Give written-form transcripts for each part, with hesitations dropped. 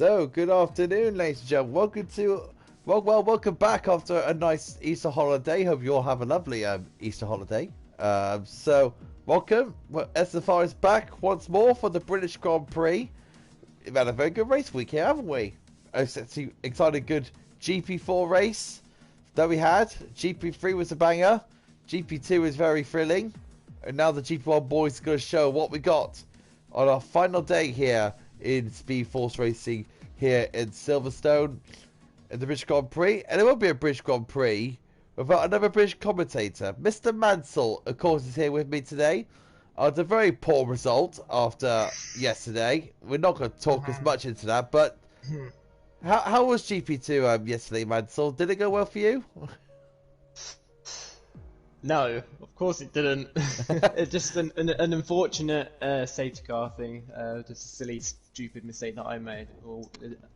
So, good afternoon, ladies and gentlemen. Welcome back after a nice Easter holiday. Hope you all have a lovely Easter holiday. Welcome. Well, SFR is back once more for the British Grand Prix. We've had a very good race week here, haven't we? Exciting, good GP4 race that we had. GP3 was a banger. GP2 is very thrilling. And now the GP1 boys are going to show what we got on our final day here in Speed Force Racing here in Silverstone in the British Grand Prix. And it won't be a British Grand Prix without another British commentator. Mr. Mansell, of course, is here with me today. It's a very poor result after yesterday. We're not going to talk as much into that, but how was GP2 yesterday, Mansell? Did it go well for you? No, of course it didn't. It's just an unfortunate safety car thing. Just a silly, stupid mistake that I made. Well,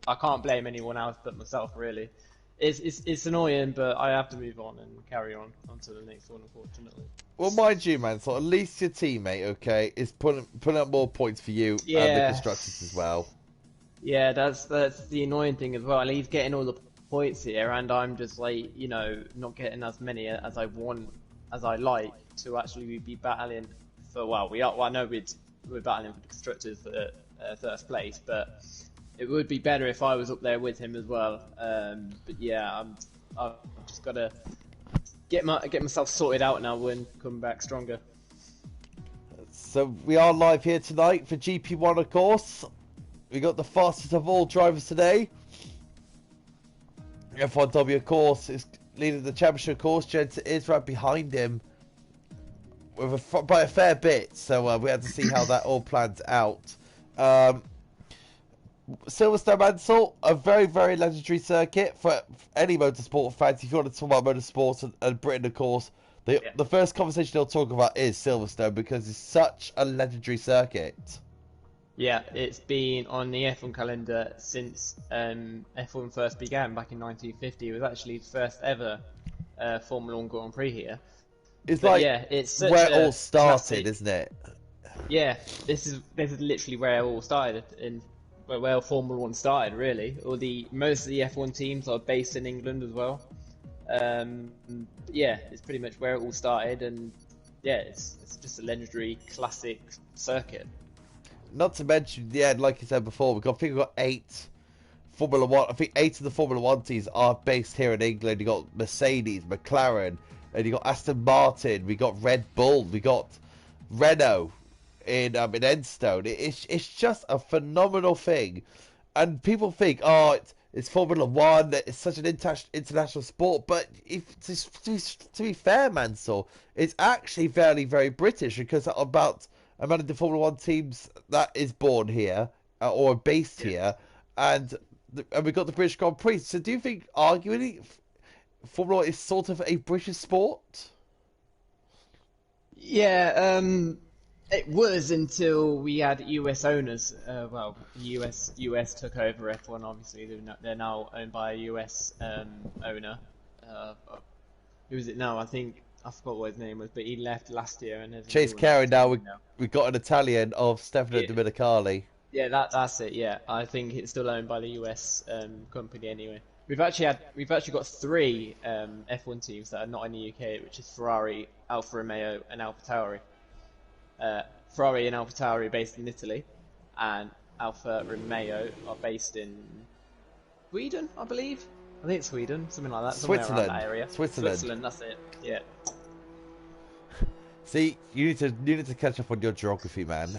I can't blame anyone else but myself, really. It's annoying, but I have to move on and carry on to the next one, unfortunately. Well, mind you, man, so at least your teammate, okay, is putting up more points for you and the constructors as well. Yeah, that's the annoying thing as well. He's getting all the points here, and I'm just like, not getting as many as I want, as I like to actually be battling for. Well, I know we're battling for the constructors for first place, but it would be better if I was up there with him as well. But yeah, I've just got to get myself sorted out now and come back stronger. So we are live here tonight for GP1, of course. We got the fastest of all drivers today. F1W, of course, is leading the championship, of course. Jensen is right behind him by a fair bit. So we had to see how that all plans out. Silverstone, Mansell, a very, very legendary circuit for any motorsport fans. If you want to talk about motorsports and Britain, of course, the first conversation they'll talk about is Silverstone because it's such a legendary circuit. Yeah, it's been on the F1 calendar since F1 first began back in 1950. It was actually the first ever Formula 1 Grand Prix here. It's where it all started, isn't it? Yeah, this is literally where it all started, where Formula 1 started, really. Most of the F1 teams are based in England as well. Yeah, it's pretty much where it all started, and yeah, it's just a legendary classic circuit. Not to mention, yeah, like you said before, we've got 8 Formula 1. I think 8 of the Formula 1 teams are based here in England. You got Mercedes, McLaren, and you got Aston Martin. We got Red Bull. We got Renault in Enstone. It's just a phenomenal thing, and people think, oh, it's Formula 1. It's such an international sport, but to be fair, Mansell, it's actually very, very British because about amount of the Formula 1 teams that is born here or based here, and we got the British Grand Prix. So do you think, arguably, Formula 1 is sort of a British sport? Yeah, it was until we had US owners. Well, US took over F1. Obviously, they're now owned by a US owner. Who is it now? I forgot what his name was, but he left last year. And Chase Carey. Now we got an Italian of Stefano Domenicali. Yeah, that's it. Yeah, I think it's still owned by the US company anyway. We've actually got 3 F1 teams that are not in the UK, which is Ferrari, Alfa Romeo, and AlphaTauri. Ferrari and AlphaTauri are based in Italy, and Alfa Romeo are based in Sweden, I believe. I think it's Sweden, something like that. Switzerland. Around that area. Switzerland. That's it. Yeah. See, you need to catch up on your geography, man.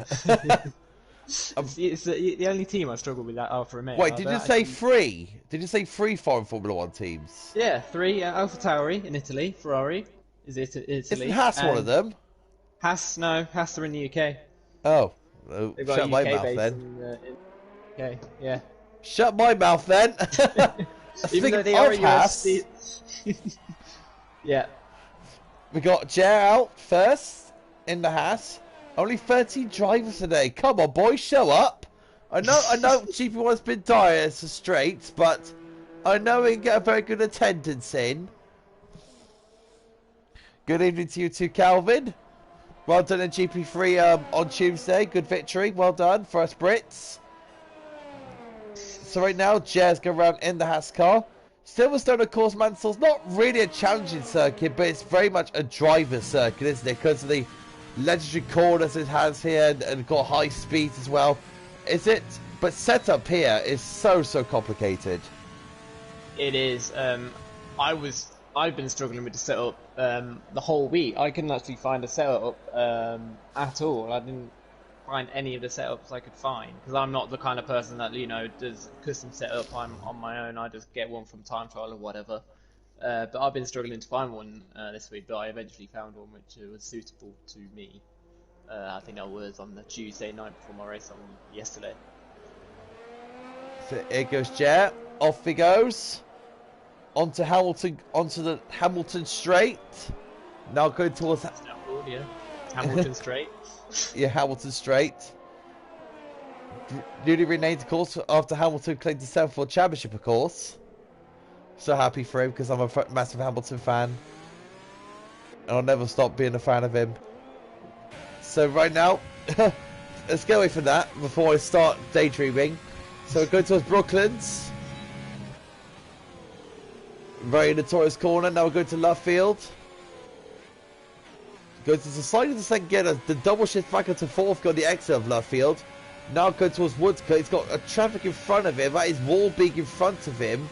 It's the only team I struggle with, that Alfa Romeo. Wait, did you say 3? Did you say 3 foreign Formula 1 teams? Yeah, 3. AlphaTauri in Italy. Ferrari is Italy. Isn't Haas one of them? Haas are in the UK. Oh, shut my mouth then. Okay, yeah. Shut my mouth then. Even though they are US. Yeah. We got Jer out first in the Haas. Only 13 drivers today. Come on, boys, show up. I know GP1's been dire as a straight, but I know we can get a very good attendance in. Good evening to you too, Calvin. Well done in GP3 on Tuesday. Good victory. Well done for us Brits. So right now, Jer's going around in the Haas car. Silverstone, of course, Mansel's not really a challenging circuit, but it's very much a driver's circuit, isn't it? Because of the legendary corners it has here and got high speeds as well. Is it? But setup here is so complicated. It is. I've been struggling with the setup the whole week. I couldn't actually find a setup at all. I didn't find any of the setups I could find because I'm not the kind of person that does custom setup. I'm on my own. I just get one from time trial or whatever. But I've been struggling to find one this week, but I eventually found one which was suitable to me. I think that was on the Tuesday night before my race on yesterday. So here goes Jer. Off he goes. Onto Hamilton, onto the Hamilton straight. Now going towards yeah. Hamilton straight. Yeah, Hamilton straight. Newly renamed, of course, after Hamilton claimed the 7-4 championship, of course. So happy for him because I'm a massive Hamilton fan. And I'll never stop being a fan of him. So right now, let's get away from that before I start daydreaming. So we're going towards Brooklands. Very notorious corner. Now we're going to left field. Goes to slightly to second gear. The double shift back into fourth. Got the exit of left field. Now going towards Woodcote. He's got a traffic in front of him. That is Warbeek in front of him.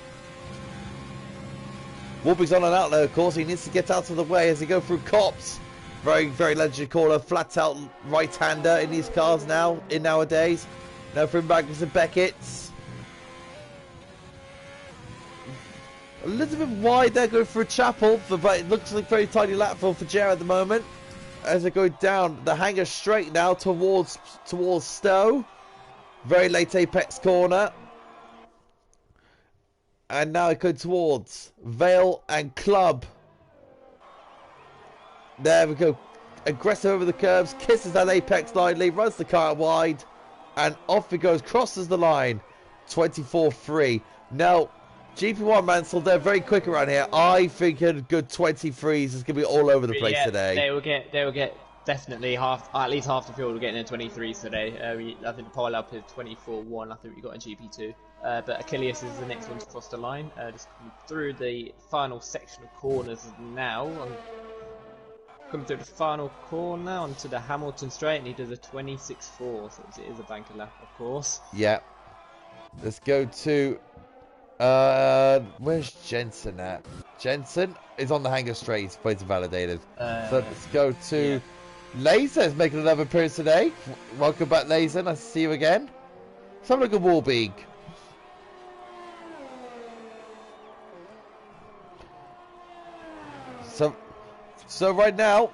Warbeek's on an outlet, of course. He needs to get out of the way as he go through Cops. Very legendary corner. Flat out right-hander in these cars now. Nowadays. Now from Magnus and Beckett. A little bit wide there, going through Chapel, but it looks like a very tiny lap for Jer at the moment. As they go down the hangar straight now towards Stowe. Very late apex corner. And now it goes towards Vale and Club. There we go. Aggressive over the curves, kisses that apex line, runs the car out wide. And off it goes, crosses the line. 24-3. Now, GP1 Mansell, they're very quick around here. I think a good 23s is going to be all over the place today. They will get definitely at least half the field will get in 23s today. I think the pile up is 24-1. I think we got in GP2. But Achilles is the next one to cross the line. Just coming through the final section of corners now. Coming through the final corner onto the Hamilton straight, and he does a 26-4. So it is a banker lap, of course. Yeah. Let's go to. Where's Jensen at? Jensen is on the hangar straight. He's points validated. So let's go to Laser. Is making another appearance today. Welcome back, Laser. Nice to see you again. Let's have a look at Warbeek. So right now,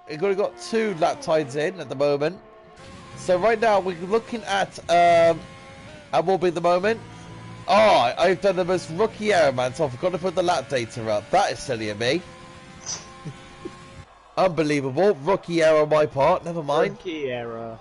we've got 2 lap times in at the moment. So right now we're looking at Warbeek at the moment. Oh, I've done the most rookie error, man, so I forgot to put the lap data up. That is silly of me. Unbelievable. Rookie error on my part. Never mind. Rookie error.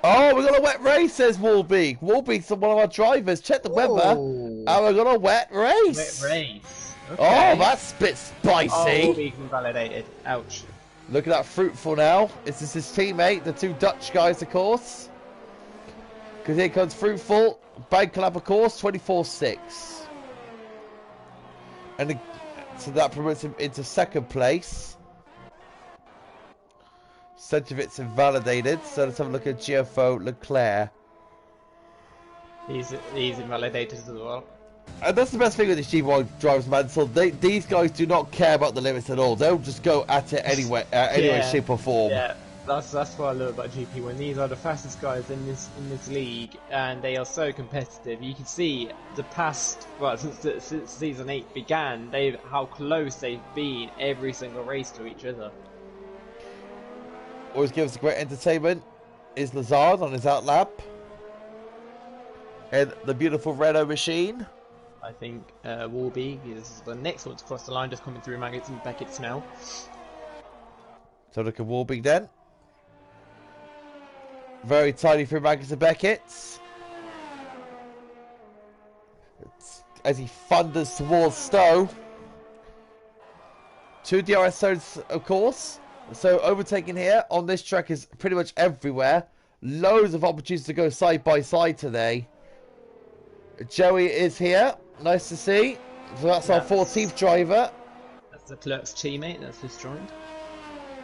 Oh, we got a wet race, says Warbeek. Warbeek's one of our drivers. Check the weather. And we got a wet race. Wet race. Okay. Oh, that's a bit spicy. Oh, being validated. Ouch. Look at that Fruitful now. This is his teammate, the 2 Dutch guys, of course. Because here comes Fruitful. Bag Club, of course, 24-6. And so that promotes him into 2nd place. Centrovitz invalidated. So let's have a look at GFO Leclerc. He's invalidated as well. And that's the best thing with these GP1 drivers, man. So these guys do not care about the limits at all. They'll just go at it anyway, shape or form. Yeah, that's what I love about GP1. These are the fastest guys in this league, and they are so competitive. You can see the past, since season 8 began, how close they've been every single race to each other. Always gives us great entertainment is Lazard on his outlap. And the beautiful Renault machine. I think Warbeek is the next one to cross the line, just coming through Maggots and Beckett's now. So look at Warbeek then. Very tiny through Maggots and Beckett's. As he thunders towards Stowe. 2 DRS zones, of course. So overtaking here on this track is pretty much everywhere. loads of opportunities to go side by side today. Joey is here. Nice to see. So that's our 14th driver. That's the clerk's teammate that's just joined.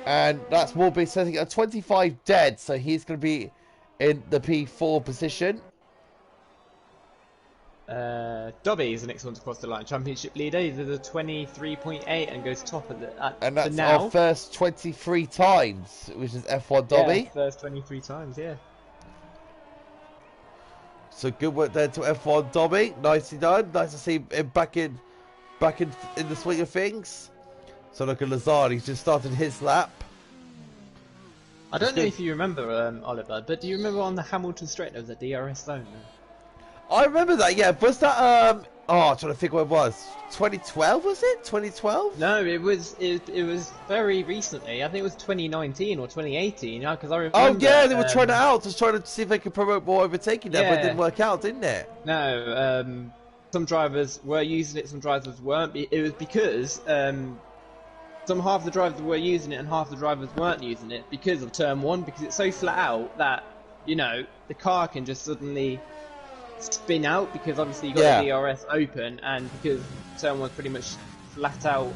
And that's Warby setting at 25 dead, so he's going to be in the P4 position. Dobby is the next one to cross the line. Championship leader. He's at a 23.8 and goes top of the. And that's our first 23 times, which is F1 Dobby. Yeah, first 23 times, yeah. So good work there to F1 Dobby. Nicely done. Nice to see him back in the swing of things. So look at Lazard. He's just started his lap. I don't know if you remember, Oliver, but do you remember on the Hamilton Straight there was a DRS zone? I remember that, yeah. Was that, I'm trying to think what it was. 2012, was it? 2012? No, it was very recently. I think it was 2019 or 2018, because I remember... Oh, yeah, they were trying it out. Just trying to see if they could promote more overtaking there, but it didn't work out, didn't it? No, some drivers were using it, some drivers weren't. It was because... half the drivers were using it and half the drivers weren't using it because of turn 1, because it's so flat out that, you know, the car can just suddenly spin out because obviously you got the DRS open, and because turn 1's pretty much flat out,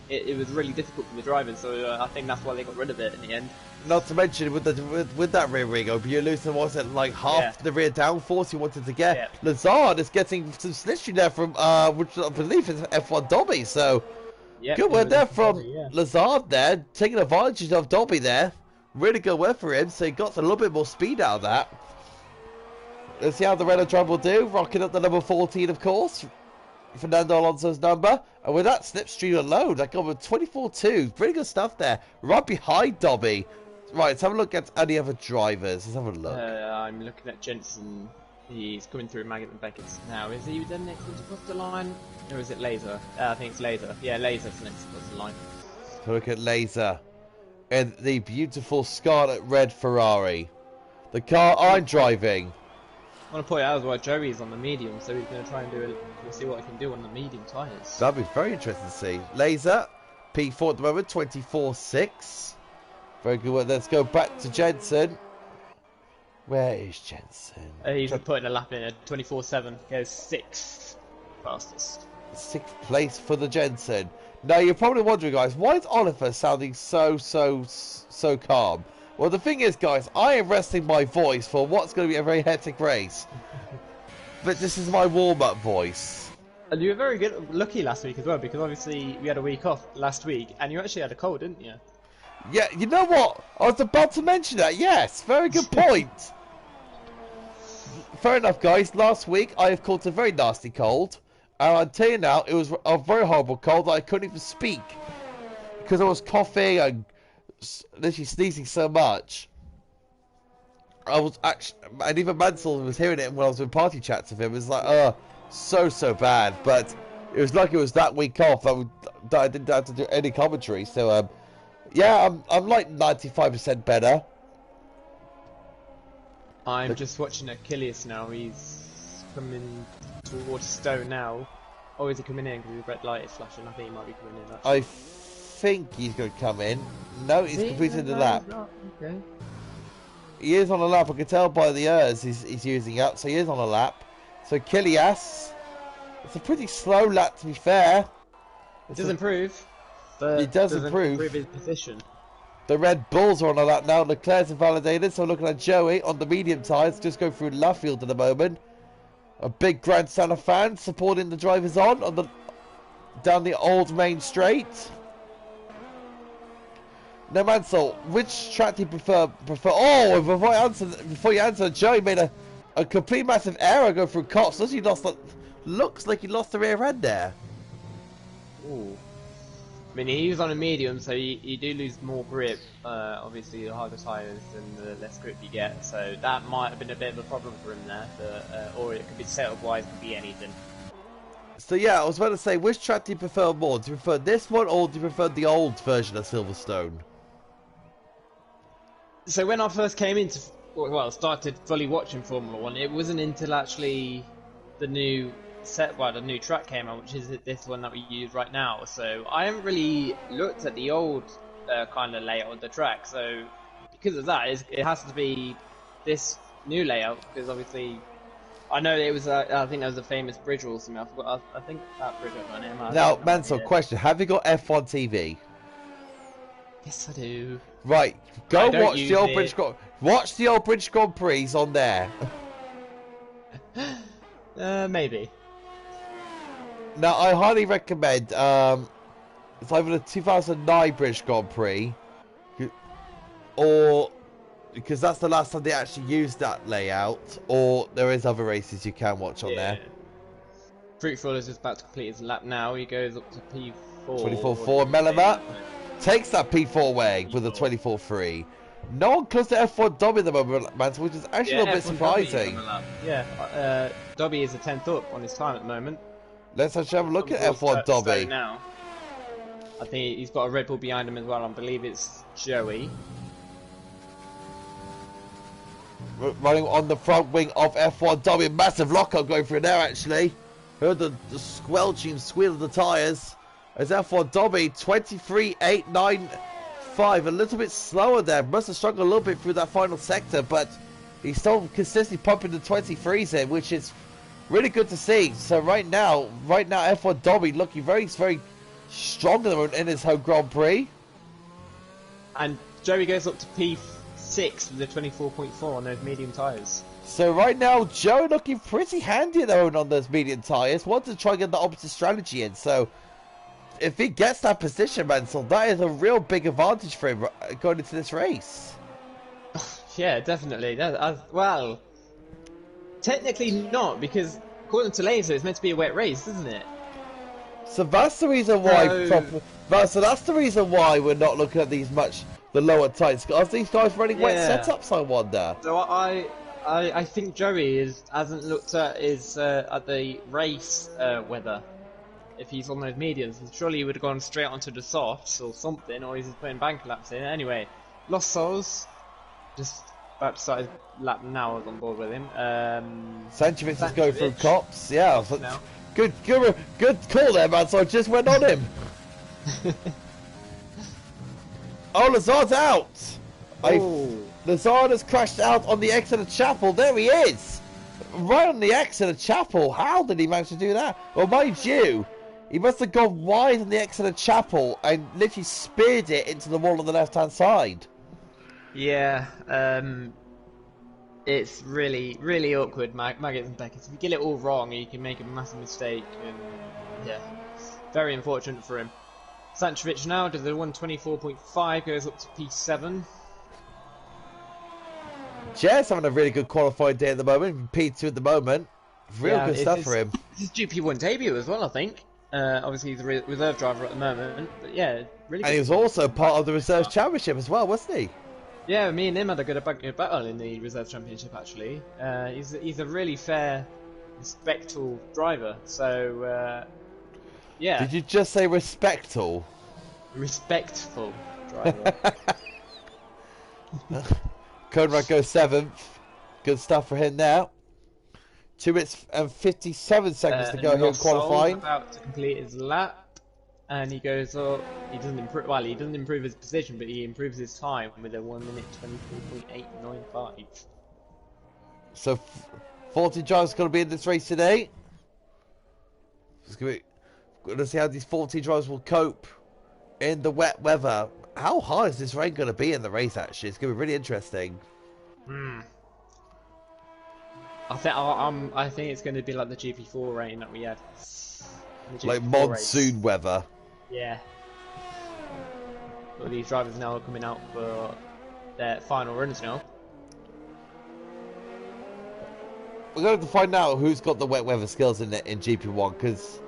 it was really difficult for the drivers, so I think that's why they got rid of it in the end. Not to mention with that rear wing open, you're losing, wasn't like half the rear downforce you wanted to get. Yeah. Lazard is getting some slipstream there from which I believe is F1 Dobby, so good work there from Lazard there, taking advantage of Dobby there. Really good work for him, so he got a little bit more speed out of that. Let's see how the Renault driver will do, rocking up the number 14 of course. Fernando Alonso's number, and with that slipstream alone, that got with 24.2. Pretty good stuff there, right behind Dobby. Right, let's have a look at any other drivers. Let's have a look. I'm looking at Jensen. He's coming through Maggot and Beckett's now. Is he the next one to cross the line? Or is it Laser? I think it's Laser. Yeah, Laser's the next to cross the line. So look at Laser in the beautiful scarlet red Ferrari. The car I'm driving. I want to point out as well, Joey's on the medium, so he's going to try and do it. We'll see what he can do on the medium tyres. That'd be very interesting to see. Laser, P4 at the moment, 24.6. Very good work. Let's go back to Jensen. Where is Jensen? He's putting a lap in at 24.7. Goes 6th fastest. 6th place for the Jensen. Now you're probably wondering, guys, why is Oliver sounding so calm? Well, the thing is, guys, I am resting my voice for what's going to be a very hectic race. But this is my warm-up voice. And you were very lucky last week as well, because obviously we had a week off last week, and you actually had a cold, didn't you? Yeah, you know what? I was about to mention that. Yes, very good point. Fair enough, guys. Last week I have caught a very nasty cold, and I'll tell you now, it was a very horrible cold that I couldn't even speak because I was coughing and literally sneezing so much. I was actually, and even Mansell was hearing it when I was in party chats with him. It was like, so bad. But it was like it was that week off that I didn't have to do any commentary. So, yeah, I'm like 95% better. I'm just watching Achilles now. He's coming towards Stone now. Oh, is he coming in? Because the red light is flashing. I think he might be coming in. Actually. I think he's going to come in. No, he's completed the lap. Okay. He is on a lap. I can tell by the ears he's using up. So he is on a lap. So Kilias, it's a pretty slow lap to be fair. It does improve. But it does improve his position. The Red Bulls are on a lap now. Leclerc's invalidated. So looking at Joey on the medium tyres. Just going through Luffield at the moment. A big grandstand of fans supporting the drivers on the down the old main straight. Now, Mansell, which track do you prefer? Oh, before you answer, Joey made a complete massive error going through Cox. Looks like he lost the rear end there. Ooh. I mean, he was on a medium, so you do lose more grip. Obviously, the harder tyres and the less grip you get. So that might have been a bit of a problem for him there. But, or it could be setup-wise, could be anything. So yeah, I was about to say, which track do you prefer more? Do you prefer this one, or do you prefer the old version of Silverstone? So when I first came into, well, started fully watching Formula 1, it wasn't until actually the new the new track came out, which is this one that we use right now. So I haven't really looked at the old kind of layout of the track. So because of that, it has to be this new layout, because obviously I know it was I think there was a famous bridge or something. I forgot. I think that bridge got my name. Now, Mansell, question: have you got F1 TV? Yes, I do. Right, go watch the old British watch the old British Grand Prix on there. Maybe. Now, I highly recommend. It's either the 2009 British Grand Prix, or because that's the last time they actually used that layout, or there is other races you can watch on there. Fruitful is just about to complete his lap now. He goes up to P4. 24.4 Mellema takes that P4 away with a 24.3. No one close to F1 Dobby at the moment, man, which is actually a little bit surprising. Dobby is a 10th up on his time at the moment. Let's actually have a look at F1 Dobby. Now. I think he's got a Red Bull behind him as well. I believe it's Joey. Running on the front wing of F1 Dobby. Massive lockup going through there, actually. Heard the squelching squeal of the tyres. As F1 Dobby, 23.895. A little bit slower there. Must have struggled a little bit through that final sector, but he's still consistently pumping the 23s in, which is really good to see. So right now F1 Dobby looking very, very strong in his home Grand Prix. And Joey goes up to P6 with a 24.4 on those medium tyres. So right now, Joe looking pretty handy at the moment on those medium tyres. Want to try and get the opposite strategy in. So if he gets that position, Mansell, that is a real big advantage for him going into this race. Yeah, definitely. Well, technically not, because according to Laser, it's meant to be a wet race, isn't it? So that's the reason why. So that's the reason why we're not looking at the lower tyres. Are these guys running wet setups? I wonder. So I think Joey hasn't looked at the race weather. If he's on those mediums, surely he would have gone straight onto the softs or something, or he's just putting bank laps in. Anyway, Lost Souls just about to start his lap now. I was on board with him. Sanchovic is going through cops. Yeah, good call there, man. So I just went on him. Oh, Lazard's out. Lazard has crashed out on the exit of Chapel. There he is, right on the exit of Chapel. How did he manage to do that? Well, mind you, he must have gone wide on the exit of Chapel and literally speared it into the wall on the left-hand side. Yeah, it's really, really awkward, Maggots and Beckett. If you get it all wrong, you can make a massive mistake, and yeah, very unfortunate for him. Sanchovic now does a 124.5, goes up to P7. Jez having a really good qualifying day at the moment, P2 at the moment. Real good stuff for him. His GP1 debut as well, I think. Obviously he's a reserve driver at the moment, but yeah, really. And he was also part of the reserves championship as well, wasn't he? Yeah, me and him had a good battle in the reserves championship actually. He's a really fair, respectful driver. So yeah. Did you just say respectful? Respectful driver. Conrad goes 7th. Good stuff for him now. 2 minutes and 57 seconds to go here in qualifying. About to complete his lap, and he goes up. He doesn't improve. Well, he doesn't improve his position, but he improves his time with a 1 minute 24.895. So, 40 drivers going to be in this race today. We're going to see how these 40 drivers will cope in the wet weather. How hard is this rain going to be in the race? Actually, it's going to be really interesting. I think it's going to be like the GP4 rain that we had. Like monsoon weather. Yeah. But these drivers now are coming out for their final runs now. We're going to find out who's got the wet weather skills in GP1, because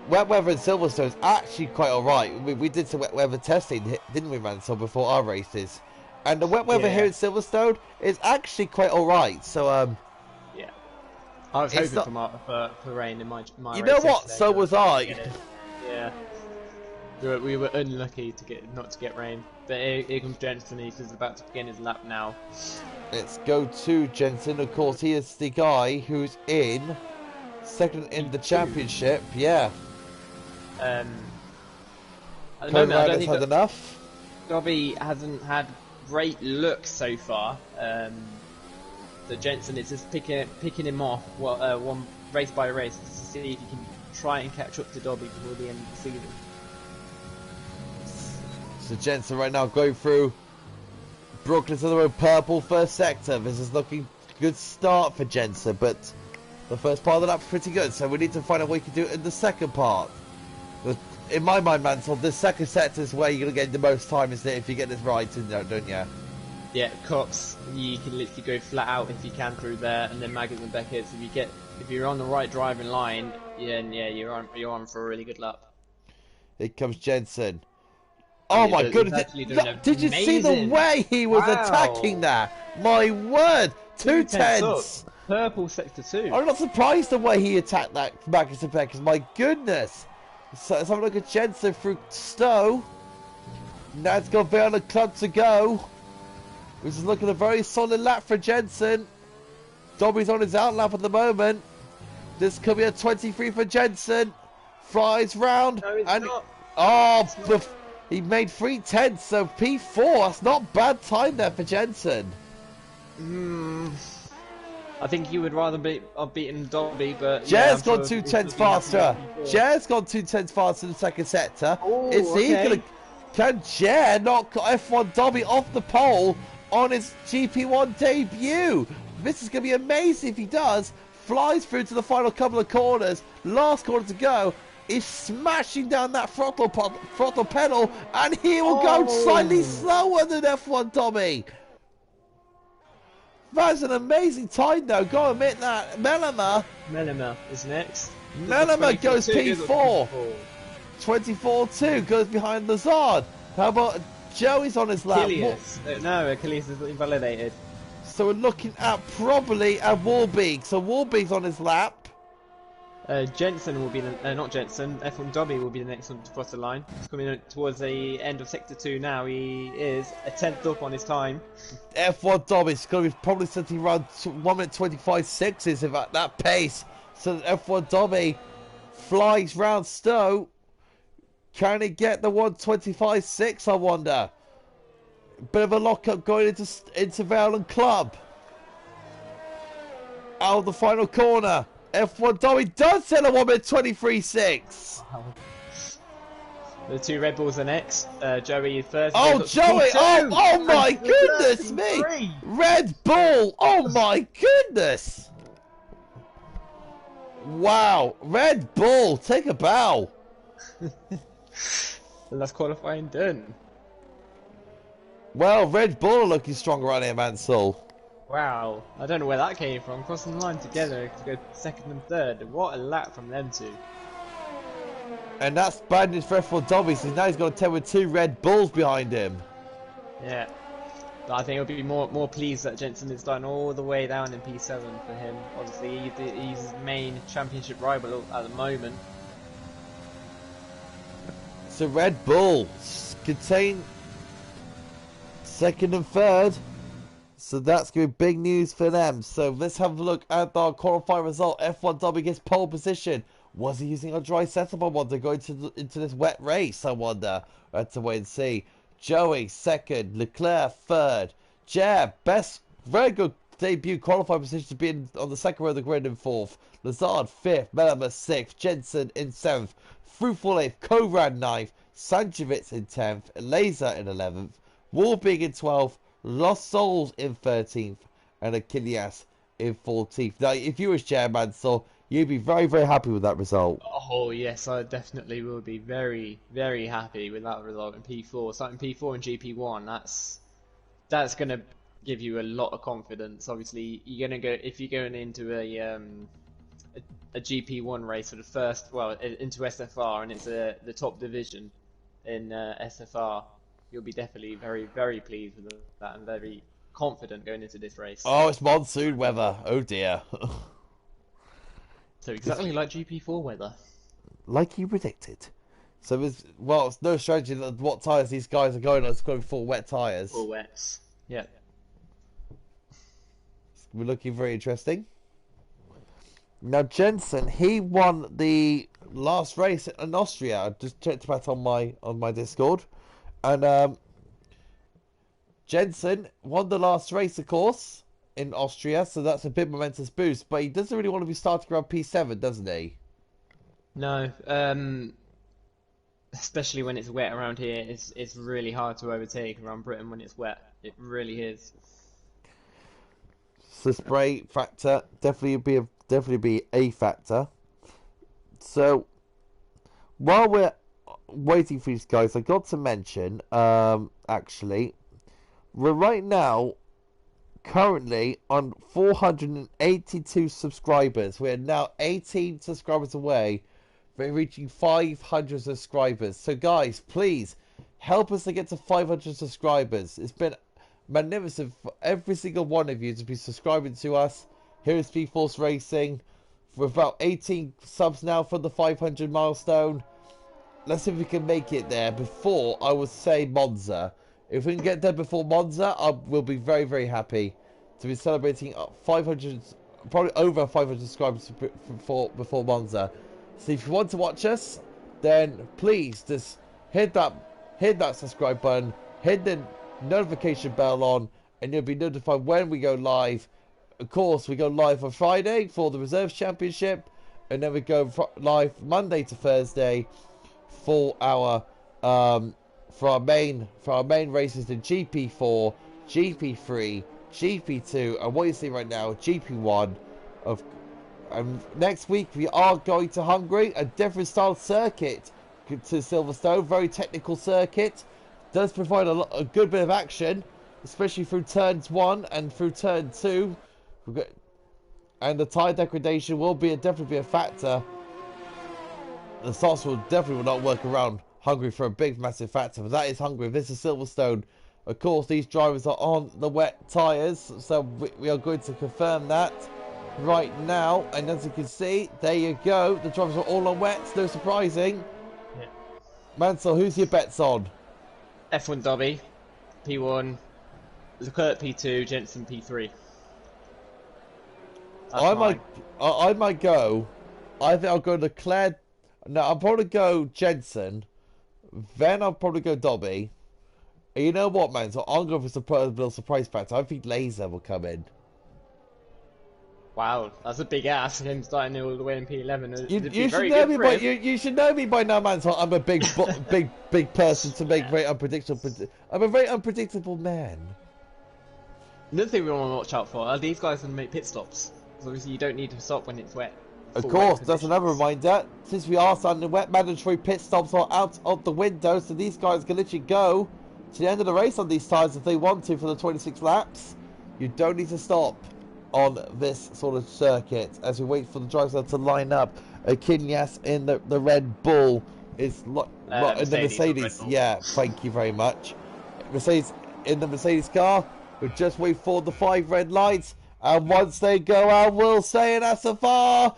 wet weather in Silverstone is actually quite alright. We did some wet weather testing, didn't we, Mansell, before our races? And the wet weather here in Silverstone is actually quite alright. So, yeah. I was hoping for rain in my you know what? Yesterday, so was I. Yeah. We were unlucky not to get rain. But here comes Jensen. He's about to begin his lap now. Let's go to Jensen. Of course, he is the guy who's in second in the championship. Yeah. At the moment, I don't think had enough. Dobby hasn't had great look so far. So Jensen is just picking him off one race by race to see if he can try and catch up to Dobby before the end of the season. So Jensen right now going through Brooklyn's on the road, purple first sector. This is looking good start for Jensen, but the first part of the lap's pretty good, so we need to find out what we can do in the second part. In my mind, Mansell, the second sector is where you're going to get the most time, isn't it, if you get this right, don't you? Yeah, Cox, you can literally go flat out if you can through there, and then Maggers and Beckett's. If you're on the right driving line, yeah, you're on for a really good lap. Here comes Jensen. Oh my goodness! Did you see the way he was attacking that? My word! 2/10. Purple sector 2. I'm not surprised the way he attacked that Maggers and Beckett's. My goodness! So let's have a look at Jensen through Stowe. Now it's got Vale and Club to go. This is looking a very solid lap for Jensen. Dobby's on his out lap at the moment. This could be a 23 for Jensen. Flies round. No, it's not. Oh, he made 3/10, so P4. That's not bad time there for Jensen. I think you would rather have beaten Dobby, but Jer's gone 2/10 faster. Jer's gone 2/10 faster in the second sector. Is he gonna? Can Jer knock F1 Dobby off the pole on his GP1 debut? This is gonna be amazing if he does. Flies through to the final couple of corners. Last corner to go. Is smashing down that throttle pedal, and he will go slightly slower than F1 Dobby. That's an amazing time, though. Go admit that. Melema is next. Melema goes P4. 24-2 goes behind Lazard. How about Joey's on his lap? No, Achilles is invalidated. So we're looking at probably a Warbeek. So Warbeek's on his lap. Jensen will be not Jensen. F1 Dobby will be the next one to cross the line. He's coming towards the end of sector 2 now. He is a 10th up on his time. F1 Dobby's going to be probably sitting around 1 minute 25.6 is at that pace. So F1 Dobby flies round Stowe. Can he get the 125.6? I wonder. Bit of a lockup going into Vale and Club. Out of the final corner. F1 Dobby does sell a 1 minute 23.6. Wow. The two Red Bulls are next. Joey is first. Oh, Joey! Oh my goodness me! Red Bull! Oh my goodness! Wow! Red Bull, take a bow. That's qualifying done. Well, Red Bull are looking stronger right here, Mansell. Wow, I don't know where that came from. Crossing the line together to go second and third. What a lap from them two. And that's bad news for F1 Dobby, so now he's got a 10 with 2 Red Bulls behind him. Yeah, but I think he'll be more pleased that Jensen is starting all the way down in P7 for him. Obviously, he's his main championship rival at the moment. So Red Bulls contain second and third. So that's going to be big news for them. So let's have a look at our qualifying result. F1 Dobby gets pole position. Was he using a dry setup? I wonder. Going into this wet race, I wonder. We'll have to wait and see. Joey second. Leclerc third. Jer, very good debut qualifying position to be on the second row of the grid in fourth. Lazard fifth. Melema sixth. Jensen in seventh. Fruitful eighth. Kovrad ninth. Sanchevitz in 10th. Laser in 11th. Warbeek in 12th. Lost Souls in 13th, and Achilles in 14th. Now, if you were chairman, so you'd be very, very happy with that result. Oh, yes, I definitely will be very, very happy with that result in P4. Starting P4 and GP1, that's going to give you a lot of confidence. Obviously, you're going to go, if you're going into a GP1 race for the first, well, into SFR, and it's the top division in SFR. You'll be definitely very, very pleased with that and very confident going into this race. Oh, it's monsoon weather. Oh dear. So exactly like GP4 weather. Like you predicted. So it's no strategy what tyres these guys are going on. It's going full wet tyres. Full wets. Yeah. We're looking very interesting. Now Jensen, he won the last race in Austria. I just checked that on my Discord. And Jensen won the last race, of course, in Austria, so that's a big momentous boost. But he doesn't really want to be starting around P7, doesn't he? No, especially when it's wet around here. It's really hard to overtake around Britain when it's wet. It really is. So spray factor definitely be a factor. So while we're waiting for these guys, I got to mention actually we're right now currently on 482 subscribers. We're now 18 subscribers away from reaching 500 subscribers. So guys, please help us to get to 500 subscribers. It's been magnificent for every single one of you to be subscribing to us here at Speed Force Racing. We're about 18 subs now for the 500 milestone. Let's see if we can make it there before, I would say, Monza. If we can get there before Monza, we'll be very, very happy to be celebrating 500, probably over 500 subscribers before Monza. So if you want to watch us, then please just hit that subscribe button, hit the notification bell on, and you'll be notified when we go live. Of course, we go live on Friday for the Reserves Championship, and then we go live Monday to Thursday for our main races in GP4, GP3, GP2, and what you see right now, GP1. Next week we are going to Hungary, a different style circuit to Silverstone, very technical circuit. Does provide a good bit of action, especially through turns 1 and through turn 2. And the tyre degradation will definitely be a factor. The softs will definitely not work around Hungary for a big, massive factor. But that is Hungary. This is Silverstone. Of course, these drivers are on the wet tyres, so we are going to confirm that right now. And as you can see, there you go. The drivers are all on wets. No surprising. Yeah. Mansell, who's your bets on? F1 Dobby, P1, Leclerc P2, Jensen P3. I might go. I think I'll go Leclerc. No, I'll probably go Jensen. Then I'll probably go Dobby. And you know what, man? So I'll go for a little surprise factor. I think Laser will come in. Wow, that's a big ass for him starting all the way in P11. You should know me by now, man. So I'm a big person to make very unpredictable. I'm a very unpredictable man. Another thing we want to watch out for are these guys can make pit stops. Because obviously you don't need to stop when it's wet. Of course, that's another reminder. Since we are starting the wet, mandatory pit stops are out of the window, so these guys can literally go to the end of the race on these tyres if they want to for the 26 laps. You don't need to stop on this sort of circuit as we wait for the drivers to line up. Kinyas in the Red Bull is in the Mercedes. Yeah, thank you very much. Mercedes in the Mercedes car. We just wait for the 5 red lights, and once they go out, we'll say in SFR,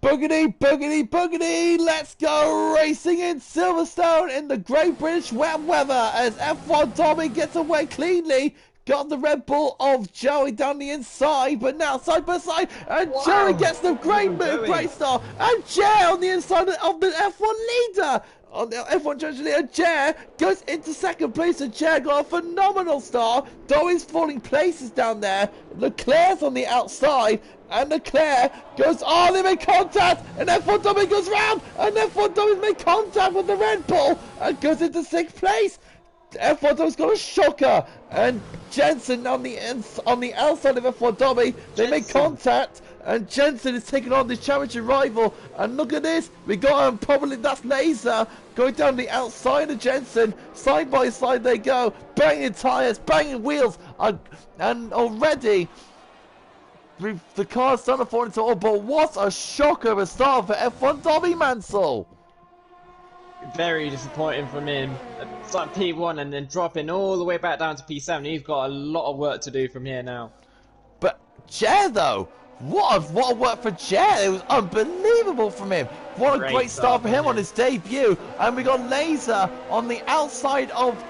boogity, boogity, boogity, let's go racing in Silverstone in the Great British wet weather as F1 Tommy gets away cleanly. Got the Red Bull of Joey down the inside, but now side by side, and wow. Joey gets the great move, great start, and Jay on the inside of the F1 leader. On the F1 judge leader, Jay goes into second place, and Jay got a phenomenal start. Doey's falling places down there. Leclerc's on the outside, and Leclerc goes, oh, they make contact, and F1 Tommy goes round, and F1 Tommy's made contact with the Red Bull, and goes into 6th place. F1 Tommy's got a shocker, and Jensen on the outside of F1 Tommy, they make contact, and Jensen is taking on this championship rival, and look at this, we got probably that's Laser going down the outside of Jensen, side by side they go, banging tyres, banging wheels, and already the car's starting to fall into all, but what a shocker of a start for F1 Tommy Mansell. Very disappointing from him. Starting P1 and then dropping all the way back down to P7. He's got a lot of work to do from here now. But Jay, though, what a work for Jay. It was unbelievable from him. What a great start for him on his debut. And we got Laser on the outside of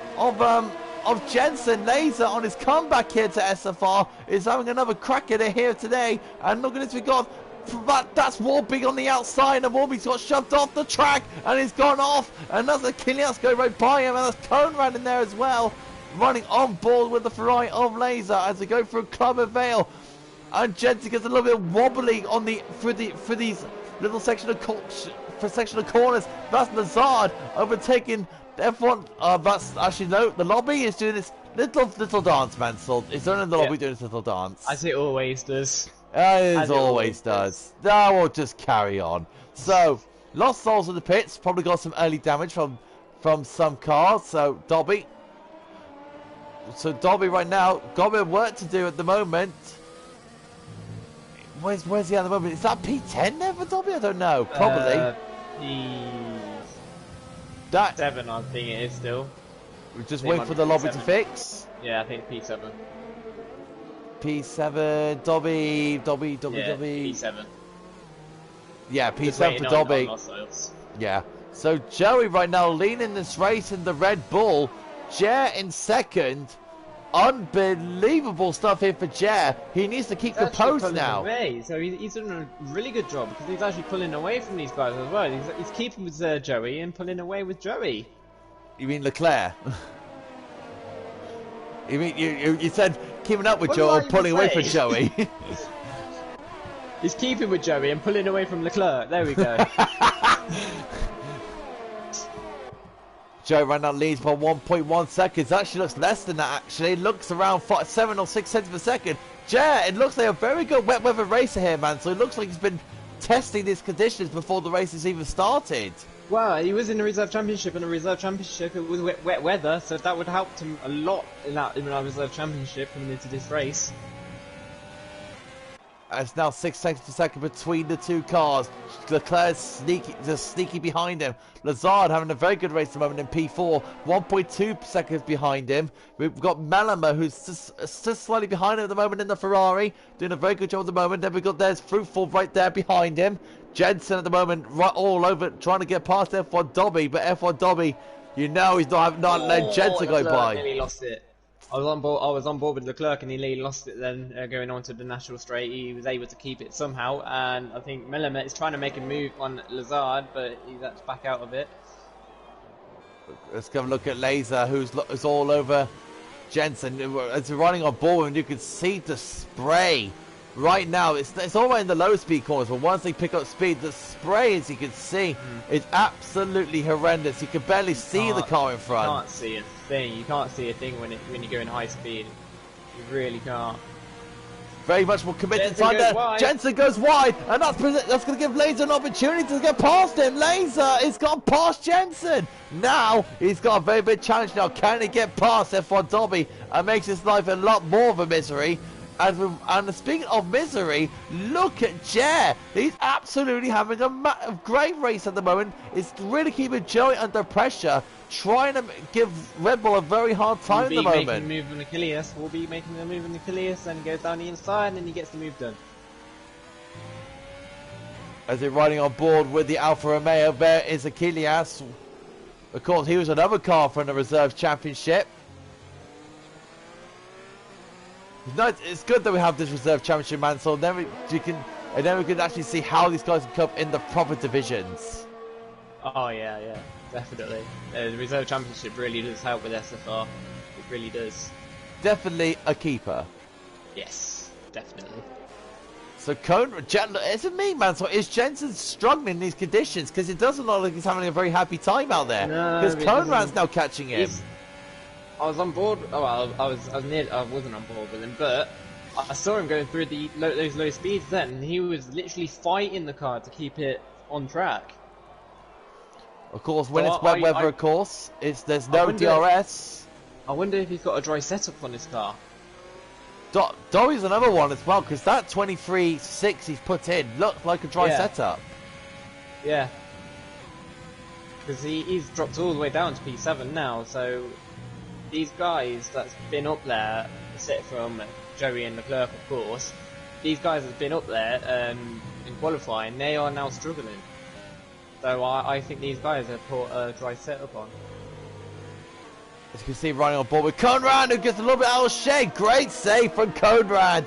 Jensen. Laser on his comeback here to SFR is having another crack at it here today. And look at this, we got that's Warby on the outside, and Warby's got shoved off the track, and he's gone off, and that's a Kilias go right by him, and that's Conrad in there as well. running on board with the Ferrari of Laser as they go through Club and Vale. And Jensen gets a little bit wobbly on the for these little section of corners. That's Lazard overtaking F1. That's actually no. The lobby is doing this little dance, Mansell. It's only the lobby doing this little dance. As it always does. As it always does. Now we'll just carry on. So Lost Souls in the pits. Probably got some early damage from some cars. So Dobby right now got a bit of work to do at the moment. Where's he at the moment? Is that P10 there for Dobby? I don't know. Probably. P7, I think it is still. We're just waiting for the lobby to fix. Yeah, I think P7. P7, Dobby. P7. Yeah, P7 for Dobby. Yeah. So Joey right now leading this race in the Red Bull. Jer in second. Unbelievable stuff here for Jer. He needs to keep composed now. So he's doing a really good job because he's actually pulling away from these guys as well. He's keeping with Joey and pulling away with Joey. You mean Leclerc? You mean you said keeping up with Joey or pulling away from Joey? He's keeping with Joey and pulling away from Leclerc. There we go. Joey right now leads by 1.1 seconds. Actually looks less than that, actually. It looks around 7 or 6 cents per second. Jer, it looks like a very good wet weather racer here, man. So it looks like he's been testing these conditions before the race has even started. Well, he was in the Reserve Championship, and the Reserve Championship it was wet weather, so that would help him a lot in that Reserve Championship coming into this race. It's now 6 seconds per second between the two cars. Leclerc's just sneaky behind him. Lazard having a very good race at the moment in P4. 1.2 seconds behind him. We've got Malama, who's just slightly behind him at the moment in the Ferrari. Doing a very good job at the moment. Then we've got there's Fruitful right there behind him. Jensen at the moment right all over trying to get past F1 Dobby. But F1 Dobby, you know he's not letting Jensen go by. Nearly lost it. I was on board with Leclerc and he nearly lost it then going on to the National Straight. He was able to keep it somehow, and I think Melamed is trying to make a move on Lazard, but he's had to back out of it. Let's have a look at Laser, who's all over Jensen. As we're running on board, and you can see the spray right now. It's all right in the low speed corners, but once they pick up speed, the spray, as you can see, is absolutely horrendous. You can barely see the car in front. You can't see a thing. You can't see a thing when you go in high speed. You really can't. Very much more committed inside there. Jensen goes wide, and that's going to give Laser an opportunity to get past him. Laser has gone past Jensen. Now he's got a very big challenge now. Can he get past F1 Dobby and makes his life a lot more of a misery? And speaking of misery, look at Jer. He's absolutely having a great race at the moment. It's really keeping Joey under pressure, trying to give Red Bull a very hard time at the moment. We'll be making the move on Achilles. We'll be making the move on Achilles, and goes down the inside, and he gets the move done. As they're riding on board with the Alfa Romeo, there is Achilles. Of course, he was another car from the Reserve Championship. No, it's good that we have this Reserve Championship, man. So then we can actually see how these guys can come in the proper divisions. Oh yeah, definitely. The Reserve Championship really does help with SFR. It really does. Definitely a keeper. Yes, definitely. So isn't me, man. So is Jensen struggling in these conditions? Because it doesn't look like he's having a very happy time out there. Because Conrad's now catching him. I was on board. Oh, well, I wasn't on board with him, but I saw him going through those low speeds. Then he was literally fighting the car to keep it on track. Of course, when it's wet weather, of course, there's no DRS. I wonder if he's got a dry setup on his car. Dobby's another one as well, because that 23.6 he's put in looked like a dry setup. Yeah. Because he's dropped all the way down to P7 now, so these guys that's been up there, except from Joey and Leclerc, of course, these guys that's been up there in qualifying, they are now struggling. So I think these guys have put a dry setup on. As you can see, running on board with Conrad, who gets a little bit out of shape. Great save from Conrad.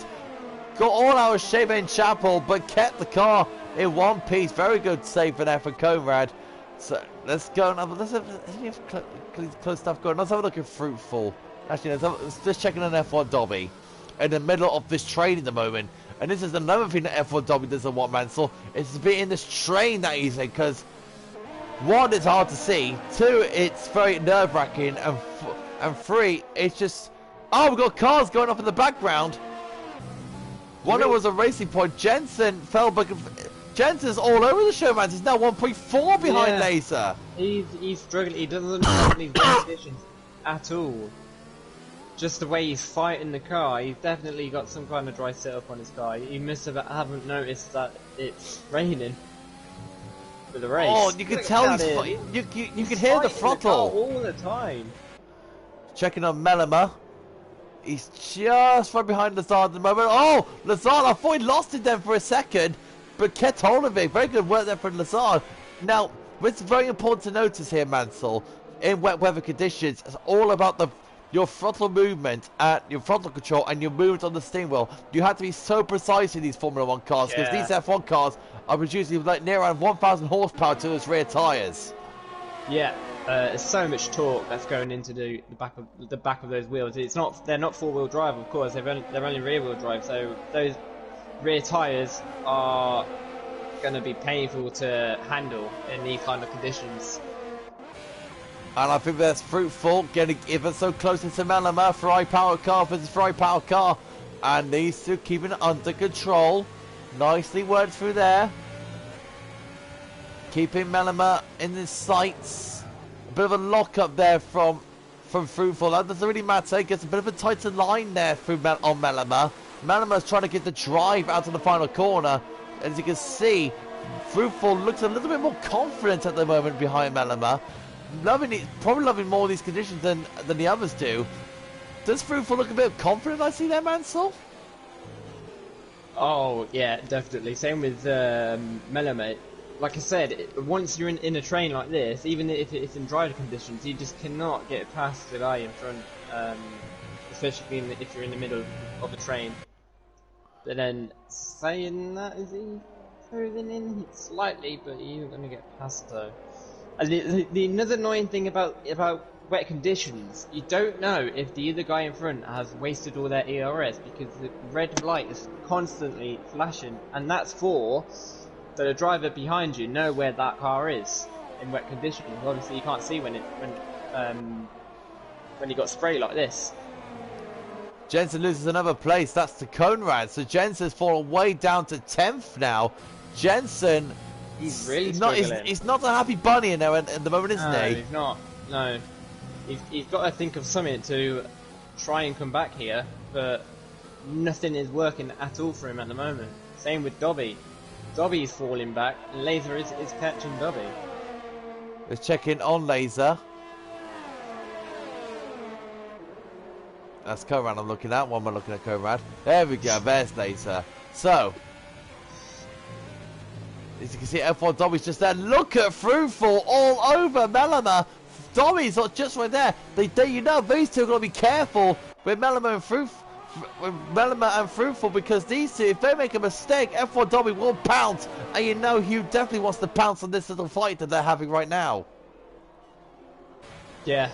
Got all out of shape in Chapel, but kept the car in one piece. Very good save for there from Conrad. So let's go and have close stuff going. Let's have a look at Fruitful. Actually, let's just checking on F1 Dobby in the middle of this train at the moment. And this is another thing that F1 Dobby doesn't want, Mansell. It's being this train that he's in, because one, it's hard to see. Two, it's very nerve-wracking. And three, it's just... Oh, we've got cars going off in the background. One that was a racing point. Jensen fell back. Jensen's all over the show, man. He's now 1.4 behind Laser. He's struggling. He doesn't have these conditions at all. Just the way he's fighting the car, he's definitely got some kind of dry setup on his car. He must haven't noticed that it's raining for the race. Oh, you can tell he's you can hear the throttle all the time. Checking on Melema. He's just right behind Lazard at the moment. Oh, Lazard! I thought he lost it then for a second, but kept hold of it. Very good work there from Lazard. Now, what's very important to notice here, Mansell, in wet weather conditions, it's all about your throttle movement and your throttle control and your movement on the steering wheel. You have to be so precise in these Formula 1 cars, because these F1 cars are producing like near around 1,000 horsepower to those rear tyres. Yeah, there's so much torque that's going into the back of those wheels. They're not four-wheel drive, of course. They're only rear-wheel drive. So those rear tyres are going to be painful to handle in these kind of conditions. And I think that's fruitful, getting even so close into Melema for high-power car versus for high-power car. And these two keeping it under control. Nicely worked through there. Keeping Melema in his sights. A bit of a lock-up there from Fruitful. That doesn't really matter. He gets a bit of a tighter line there on Melema. Melema's trying to get the drive out of the final corner. As you can see, Fruitful looks a little bit more confident at the moment behind Melema. Probably loving more of these conditions than the others do. Does Fruitful look a bit confident, I see there, Mansell? Oh, yeah, definitely. Same with Melema. Like I said, once you're in a train like this, even if it's in dry conditions, you just cannot get past the guy in front, especially if you're in the middle of a train. But then, saying that, is he closing in? Slightly, but he isn't going to get past though. And the another annoying thing about wet conditions, you don't know if the other guy in front has wasted all their ERS, because the red light is constantly flashing, and that's so the driver behind you know where that car is in wet conditions. Obviously, you can't see when you got spray like this. Jensen loses another place. That's to Conrad. So Jensen's fallen way down to 10th now. Jensen, he's really struggling. He's not a happy bunny in there at the moment, isn't he? No, he's not. No, he's got to think of something to try and come back here, but nothing is working at all for him at the moment. Same with Dobby. Dobby's falling back, and Laser is catching Dobby. Let's check in on Laser. That's Conrad I'm looking at. Why am I looking at Conrad? There we go. There's Laser. So, as you can see, F1 Dobby's just there. Look at Fruitful all over Melema. Dobby's not just right there. You know, these two are going to be careful with Melema and Fruitful, because these two, if they make a mistake, F1 Dobby will pounce, and you know Hugh definitely wants to pounce on this little fight that they're having right now. Yeah,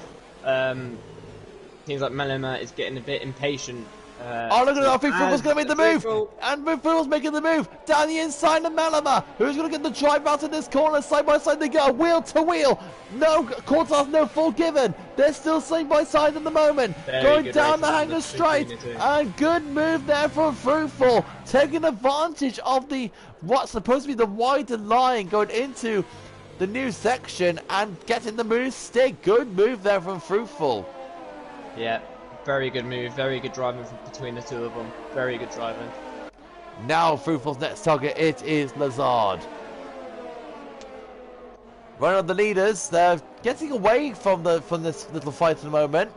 seems like Melema is getting a bit impatient. Oh, look at that. I think Fruitful's going to make the move. And Fruitful's making the move down the inside of Melema. Who's going to get the drive out of this corner? Side by side they go. Wheel to wheel. No, Cortaz, no full given. They're still side by side at the moment. Going down the hanger straight. And good move there from Fruitful. Taking advantage of what's supposed to be the wider line going into the new section and getting the move stick. Good move there from Fruitful. Yeah. Very good move, very good driving between the two of them. Very good driving. Now Fruitful's next target, it is Lazard. Right on the leaders, they're getting away from this little fight at the moment.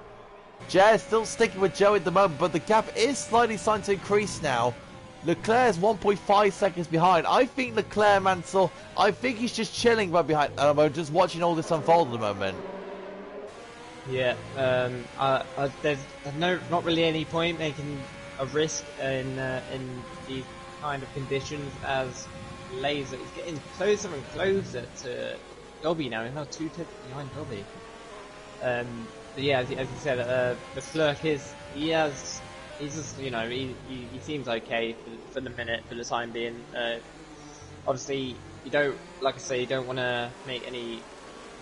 Jer's still sticking with Joe at the moment, but the gap is slightly starting to increase now. Leclerc is 1.5 seconds behind. I think Leclerc, Mansell, I think he's just chilling right behind, just watching all this unfold at the moment. Yeah, there's not really any point making a risk in these kind of conditions, as Laser is getting closer and closer to Dobby now. He's now 2 tenths behind Dobby. But yeah, as you said, the Clerk is he's just he seems okay for the minute, for the time being. Obviously, you don't, like I say, you don't want to make any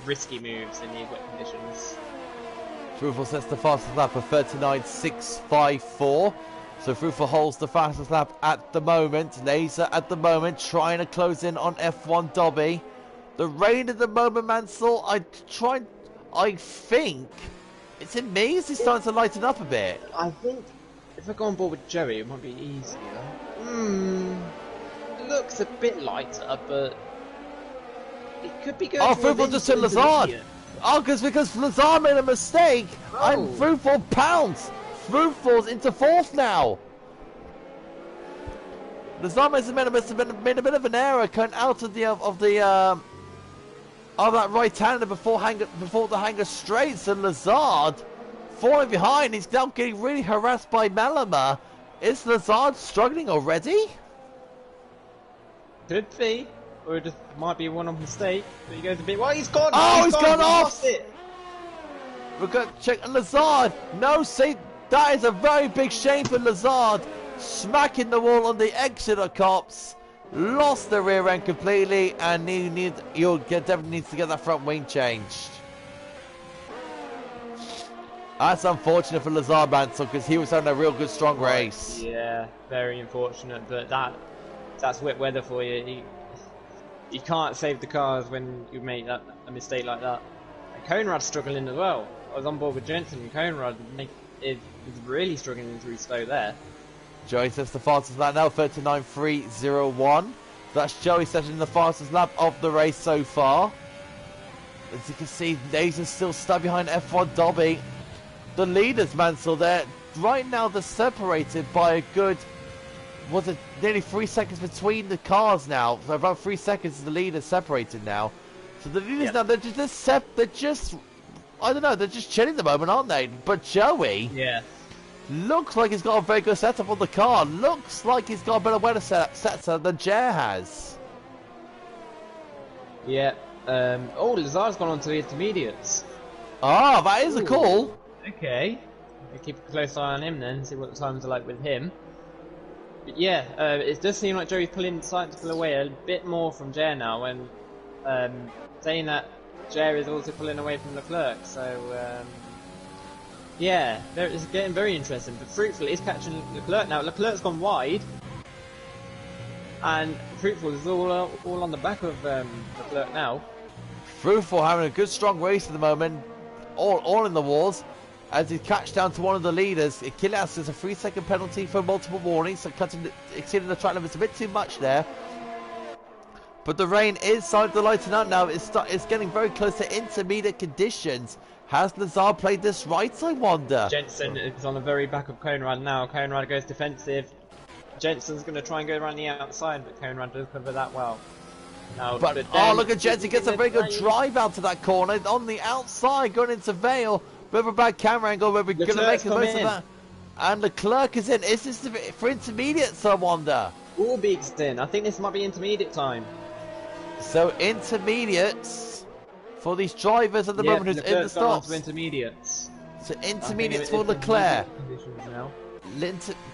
risky moves in these wet conditions. Fruitful sets the fastest lap for 39.654. So Fruitful holds the fastest lap at the moment. Laser at the moment trying to close in on F1 Dobby. The rain at the moment, Mansell, I think it's in me. Is he starting to lighten up a bit? I think if I go on board with Joey, it might be easier. It looks a bit lighter, but it could be going. Oh, Fruitful just took Lazard. Oh, because Lazard made a mistake. And Fruitful pounced. Fruitful's into fourth now. Lazard must have made a bit of an error coming out of that right-hander before the hanger straight. So Lazard falling behind. He's now getting really harassed by Malama. Is Lazard struggling already? Could be. Or it just might be a one-off mistake. But he goes a bit. Well, he's gone. Oh, he's gone off. Lost it. We've got to check Lazard. No, see, that is a very big shame for Lazard. Smacking the wall on the exit of cops. Lost the rear end completely, and definitely needs to get that front wing changed. That's unfortunate for Lazard, Mansell, because he was having a real good, strong race. Yeah, very unfortunate, but that's wet weather for you. You can't save the cars when you make a mistake like that. And Conrad's struggling as well. I was on board with Jensen, and Conrad is really struggling through slow there. Joey sets the fastest lap now, 39.301. That's Joey setting the fastest lap of the race so far. As you can see, Laser's still stuck behind F1 Dobby. The leaders, Mansell, there. Right now, they're separated by a good, nearly 3 seconds between the cars now. So about 3 seconds is the leaders separated now. So the leaders now, they're just, I don't know, they're just chilling at the moment, aren't they? But Joey... Yeah. Looks like he's got a very good setup on the car. Looks like he's got a better weather setup than Jer has. Yeah. Lazard's gone on to the intermediates. Ah, that is a call. Okay. We'll keep a close eye on him then, see what the times are like with him. But yeah, it does seem like Joey's starting to pull away a bit more from Jer now, and saying that Jer is also pulling away from Leclerc, so yeah, it's getting very interesting. But Fruitful is catching Leclerc now. Leclerc's gone wide, and Fruitful is all on the back of Leclerc now. Fruitful having a good strong race at the moment, all in the walls. As he catch down to one of the leaders, Achilles has a 3-second penalty for multiple warnings, so exceeding the track limits a bit too much there. But the rain is starting to lighten up now. It's getting very close to intermediate conditions. Has Lazard played this right, I wonder? Jensen is on the very back of Conrad now. Conrad goes defensive. Jensen's going to try and go around the outside, but Conrad does cover that well. No, but oh, look at Jensen, gets a very good drive out to that corner. On the outside, going into Vale. Bit of a bad camera angle, but we're going to make the most of that. And Leclerc is in. Is this for intermediates, I wonder? Warbeek's in. I think this might be intermediate time. So intermediates for these drivers at the moment who's in the stops. Intermediates. So intermediates for Leclerc.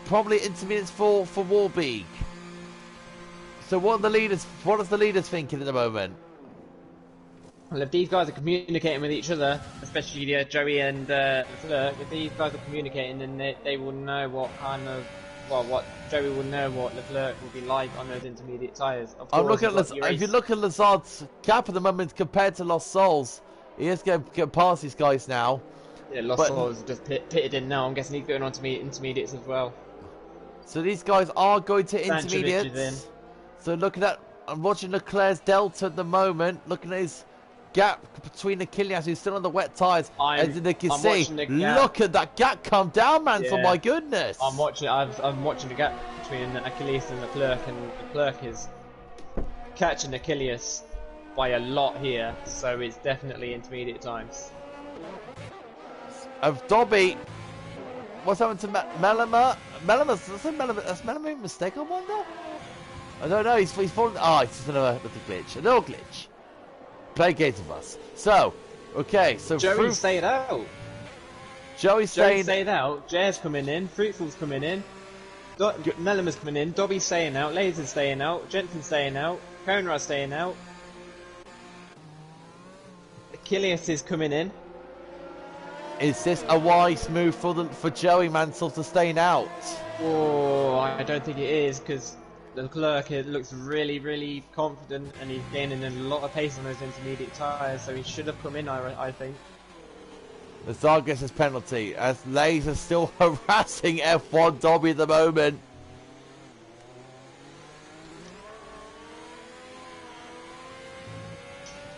Probably intermediates for Warbeek. So what is the leaders thinking at the moment? Well, if these guys are communicating with each other, especially Joey and Leclerc, if these guys are communicating, then they will know what Joey will know what Leclerc will be like on those intermediate tyres. I'm looking at if you look at Lazard's gap at the moment compared to Lost Souls, he is going to get past these guys now. Yeah, Lost Souls just pitted in now. I'm guessing he's going on to intermediates as well. So these guys are going to intermediates. So looking at, I'm watching Leclerc's delta at the moment, looking at his gap between Achilles, who's still on the wet tyres. As you can see, look at that gap come down, man! Yeah. For my goodness. I'm watching the gap between Achilles and Leclerc is catching Achilles by a lot here, so it's definitely intermediate times. Of Dobby, what's happened to Melema? That's Melema a mistake, I wonder? I don't know. He's fallen. Oh, it's just another little glitch. Play games with us. So, okay. So Joey stayed out. Joey's staying out. Jer's coming in. Fruitful's coming in. Mellimer's coming in. Dobby's staying out. Laser's staying out. Jensen's staying out. Conrad's staying out. Achilles is coming in. Is this a wise move for Joey Mansell to staying out? Oh, I don't think it is, because Leclerc looks really, really confident, and he's gaining a lot of pace on those intermediate tyres, so he should have come in, I think. Lazard gets his penalty, as Laser's still harassing F1 Dobby at the moment.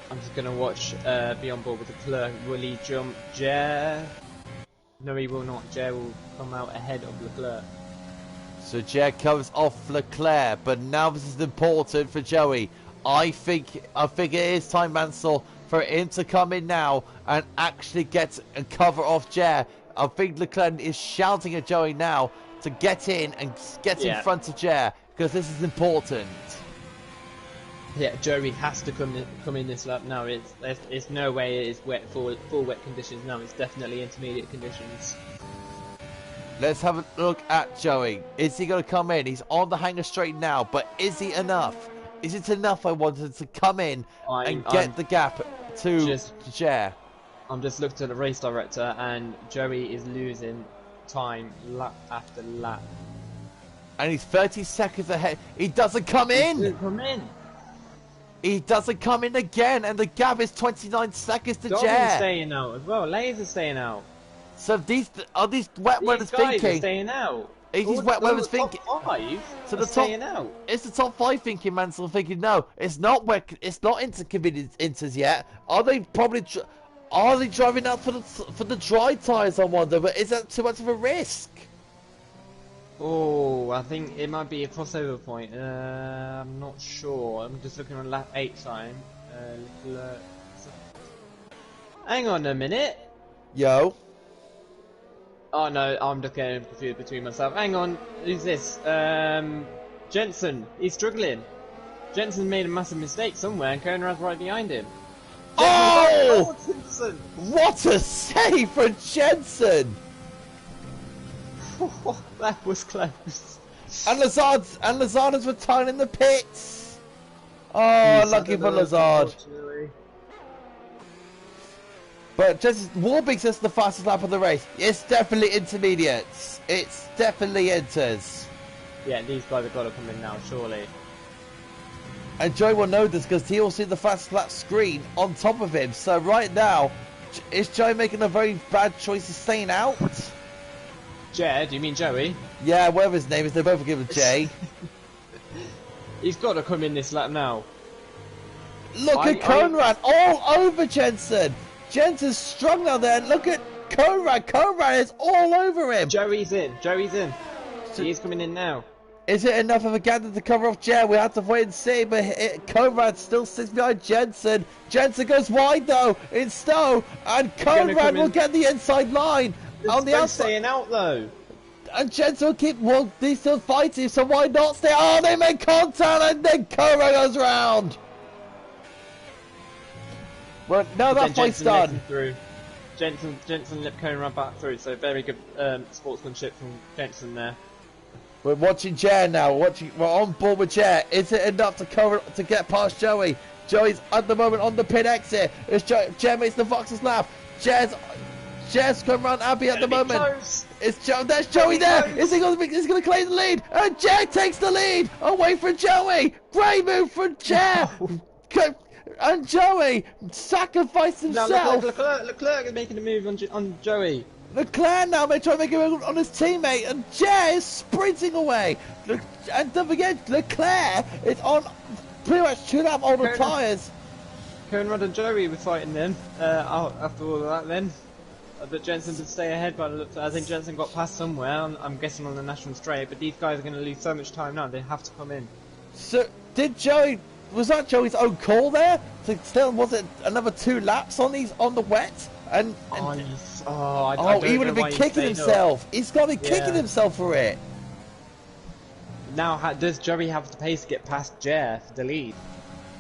I'm just gonna watch, be on board with Leclerc. Will he jump Jer? No, he will not. Jer will come out ahead of Leclerc. So Jer comes off Leclerc, but now this is important for Joey. I think it is time, Mansell, for him to come in now and actually get a cover off Jer. I think Leclerc is shouting at Joey now to get in and get in front of Jer, because this is important. Yeah, Joey has to come in this lap now. It's no way it is full wet conditions now. It's definitely intermediate conditions. Let's have a look at Joey. Is he going to come in? He's on the hanger straight now, but is he enough? Is it enough, I wanted, to come in and get the gap to Jer? I'm just looking at the race director, and Joey is losing time lap after lap. And he's 30 seconds ahead. He doesn't come in! He doesn't come in! He doesn't come in again, and the gap is 29 seconds to Jer. Dobby's staying out as well. Laser's staying out. So these wet weathers thinking? Are staying out. These wet weathers thinking. Top 5 so the staying out. It's the top 5 thinking, Mansell, thinking no, it's not wet. It's not inters yet. Are they probably? Are they driving out for the dry tyres? I wonder, but is that too much of a risk? Oh, I think it might be a crossover point. I'm not sure. I'm just looking on lap 8 time. Hang on a minute. Yo. Oh no, I'm just getting confused between myself. Hang on, who's this? Jensen. He's struggling. Jensen made a massive mistake somewhere, and Conrad's right behind him. Oh! What a save for Jensen! That was close. And Lazard is retiring in the pits. Oh, lucky for Lazard. But just Warwick says the fastest lap of the race. It's definitely intermediates. It's definitely inters. Yeah, these guys have got to come in now, surely. And Joey will know this because he'll see the fastest lap screen on top of him. So right now, is Joey making a very bad choice of staying out? Jed, you mean Joey? Yeah, whatever his name is, they both give him Jay. He's got to come in this lap now. Look at Conrad all over Jensen. Jensen's strong down there. Look at Conrad. Conrad is all over him. Joey's in. Joey's in. So he's coming in now. Is it enough of a gather to cover off Jer? We have to wait and see, but Conrad still sits behind Jensen. Jensen goes wide though, in Stowe, and Conrad will get the inside line. On the outside. Staying out though. And Jensen will keep, well, he's still fighting, so why not stay? Oh, they make contact, and then Conrad goes round. Well, now that fight's done. Jensen let Conrad back through, so very good sportsmanship from Jensen there. We're watching Jer now. We're on board with Jer. Is it enough to get past Joey? Joey's at the moment on the pit exit. Jer makes the Fox's lap. Jer's come around Abbey at the moment. There's Joey there. Is he going to claim the lead? And Jer takes the lead away from Joey. Great move from Jer. And Joey sacrificed himself. Now Leclerc is making a move on Joey. Leclerc now may try to make a move on his teammate, and Jer is sprinting away. And don't forget, Leclerc is on pretty much 2.5 older tyres. Conrad and Joey were fighting then. After all of that, then. But Jensen did stay ahead, but I think Jensen got past somewhere. I'm guessing on the national straight. But these guys are going to lose so much time now. They have to come in. So did Joey? Was that Joey's own call there? Was it another 2 laps on the wet? He would have been kicking himself. He's got to be kicking himself for it. Now, does Joey have the pace to get past Jer for the lead?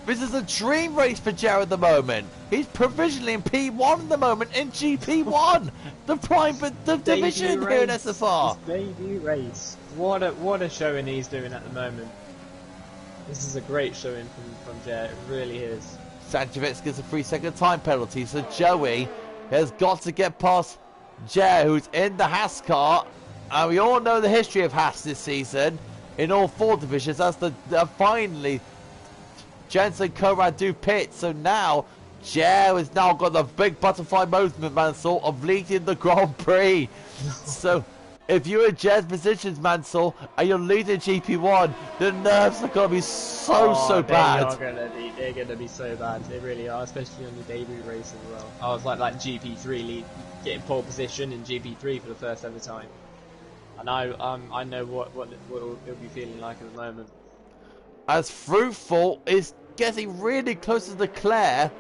This is a dream race for Joe at the moment. He's provisionally in P1 at the moment in GP1, the division here in SFR. His debut race. What a showing he's doing at the moment. This is a great showing from Joe. It really is. Sanchevitz gets a 3-second time penalty, so Joey has got to get past Joe, who's in the Haas car. And we all know the history of Haas this season in all 4 divisions. As finally Jensen Conrad do pit. So now Joe has now got the big butterfly movement, Mansell, of leading the Grand Prix. So if you're in Jed's positions, Mansell, and you're leading GP1, the nerves are going to be so bad. They're gonna be so bad. They really are, especially on the debut race as well. I was like GP3 getting pole position in GP3 for the first ever time. And I know what it'll be feeling like at the moment. As Fruitful is getting really close to Leclerc.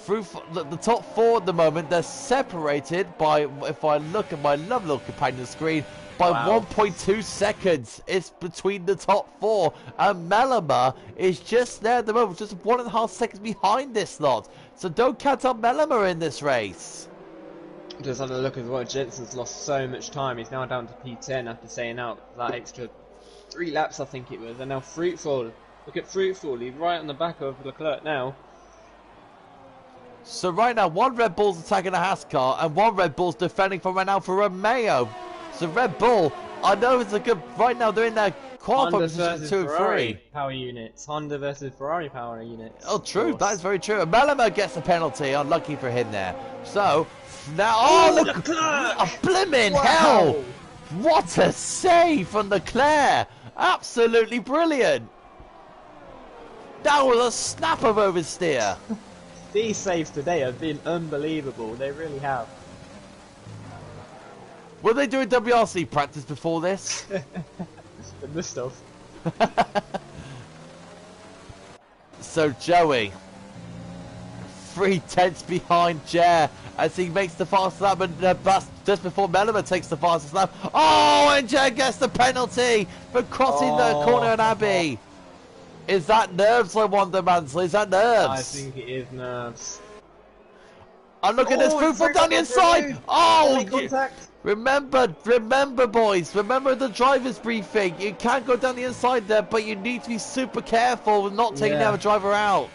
The top 4 at the moment, they're separated by, if I look at my lovely little companion screen, by 1.2 seconds. It's between the top 4, and Melema is just there at the moment, just 1.5 seconds behind this lot. So don't count out Melema in this race. Just had a look as well. Jensen's lost so much time. He's now down to P10 after saying out that extra 3 laps, I think it was. And now Fruitful. Look at Fruitful. He's right on the back of Leclerc now. So right now, 1 Red Bull's attacking a Haas car, and 1 Red Bull's defending from an Alfa Romeo. So Red Bull, I know it's a good. Right now, they're in their qualifying position 2 and 3. Power units. Honda versus Ferrari power units. Oh, true. That is very true. And Melema gets the penalty. Unlucky for him there. So now, oh look, a blimmin' hell! What a save from Leclerc! Absolutely brilliant. That was a snap of oversteer. These saves today have been unbelievable. They really have. Were they doing WRC practice before this? The must have. So Joey, 3/10 behind Jer as he makes the fastest lap, and just before Melema takes the fastest lap. Oh, and Jer gets the penalty for crossing the corner on Abbey. Is that nerves, I wonder, Mansell? Is that nerves? I think it is nerves. And look at this foot down the inside. Oh, contact. Remember, boys. Remember the driver's briefing. You can't go down the inside there, but you need to be super careful with not taking the other driver out.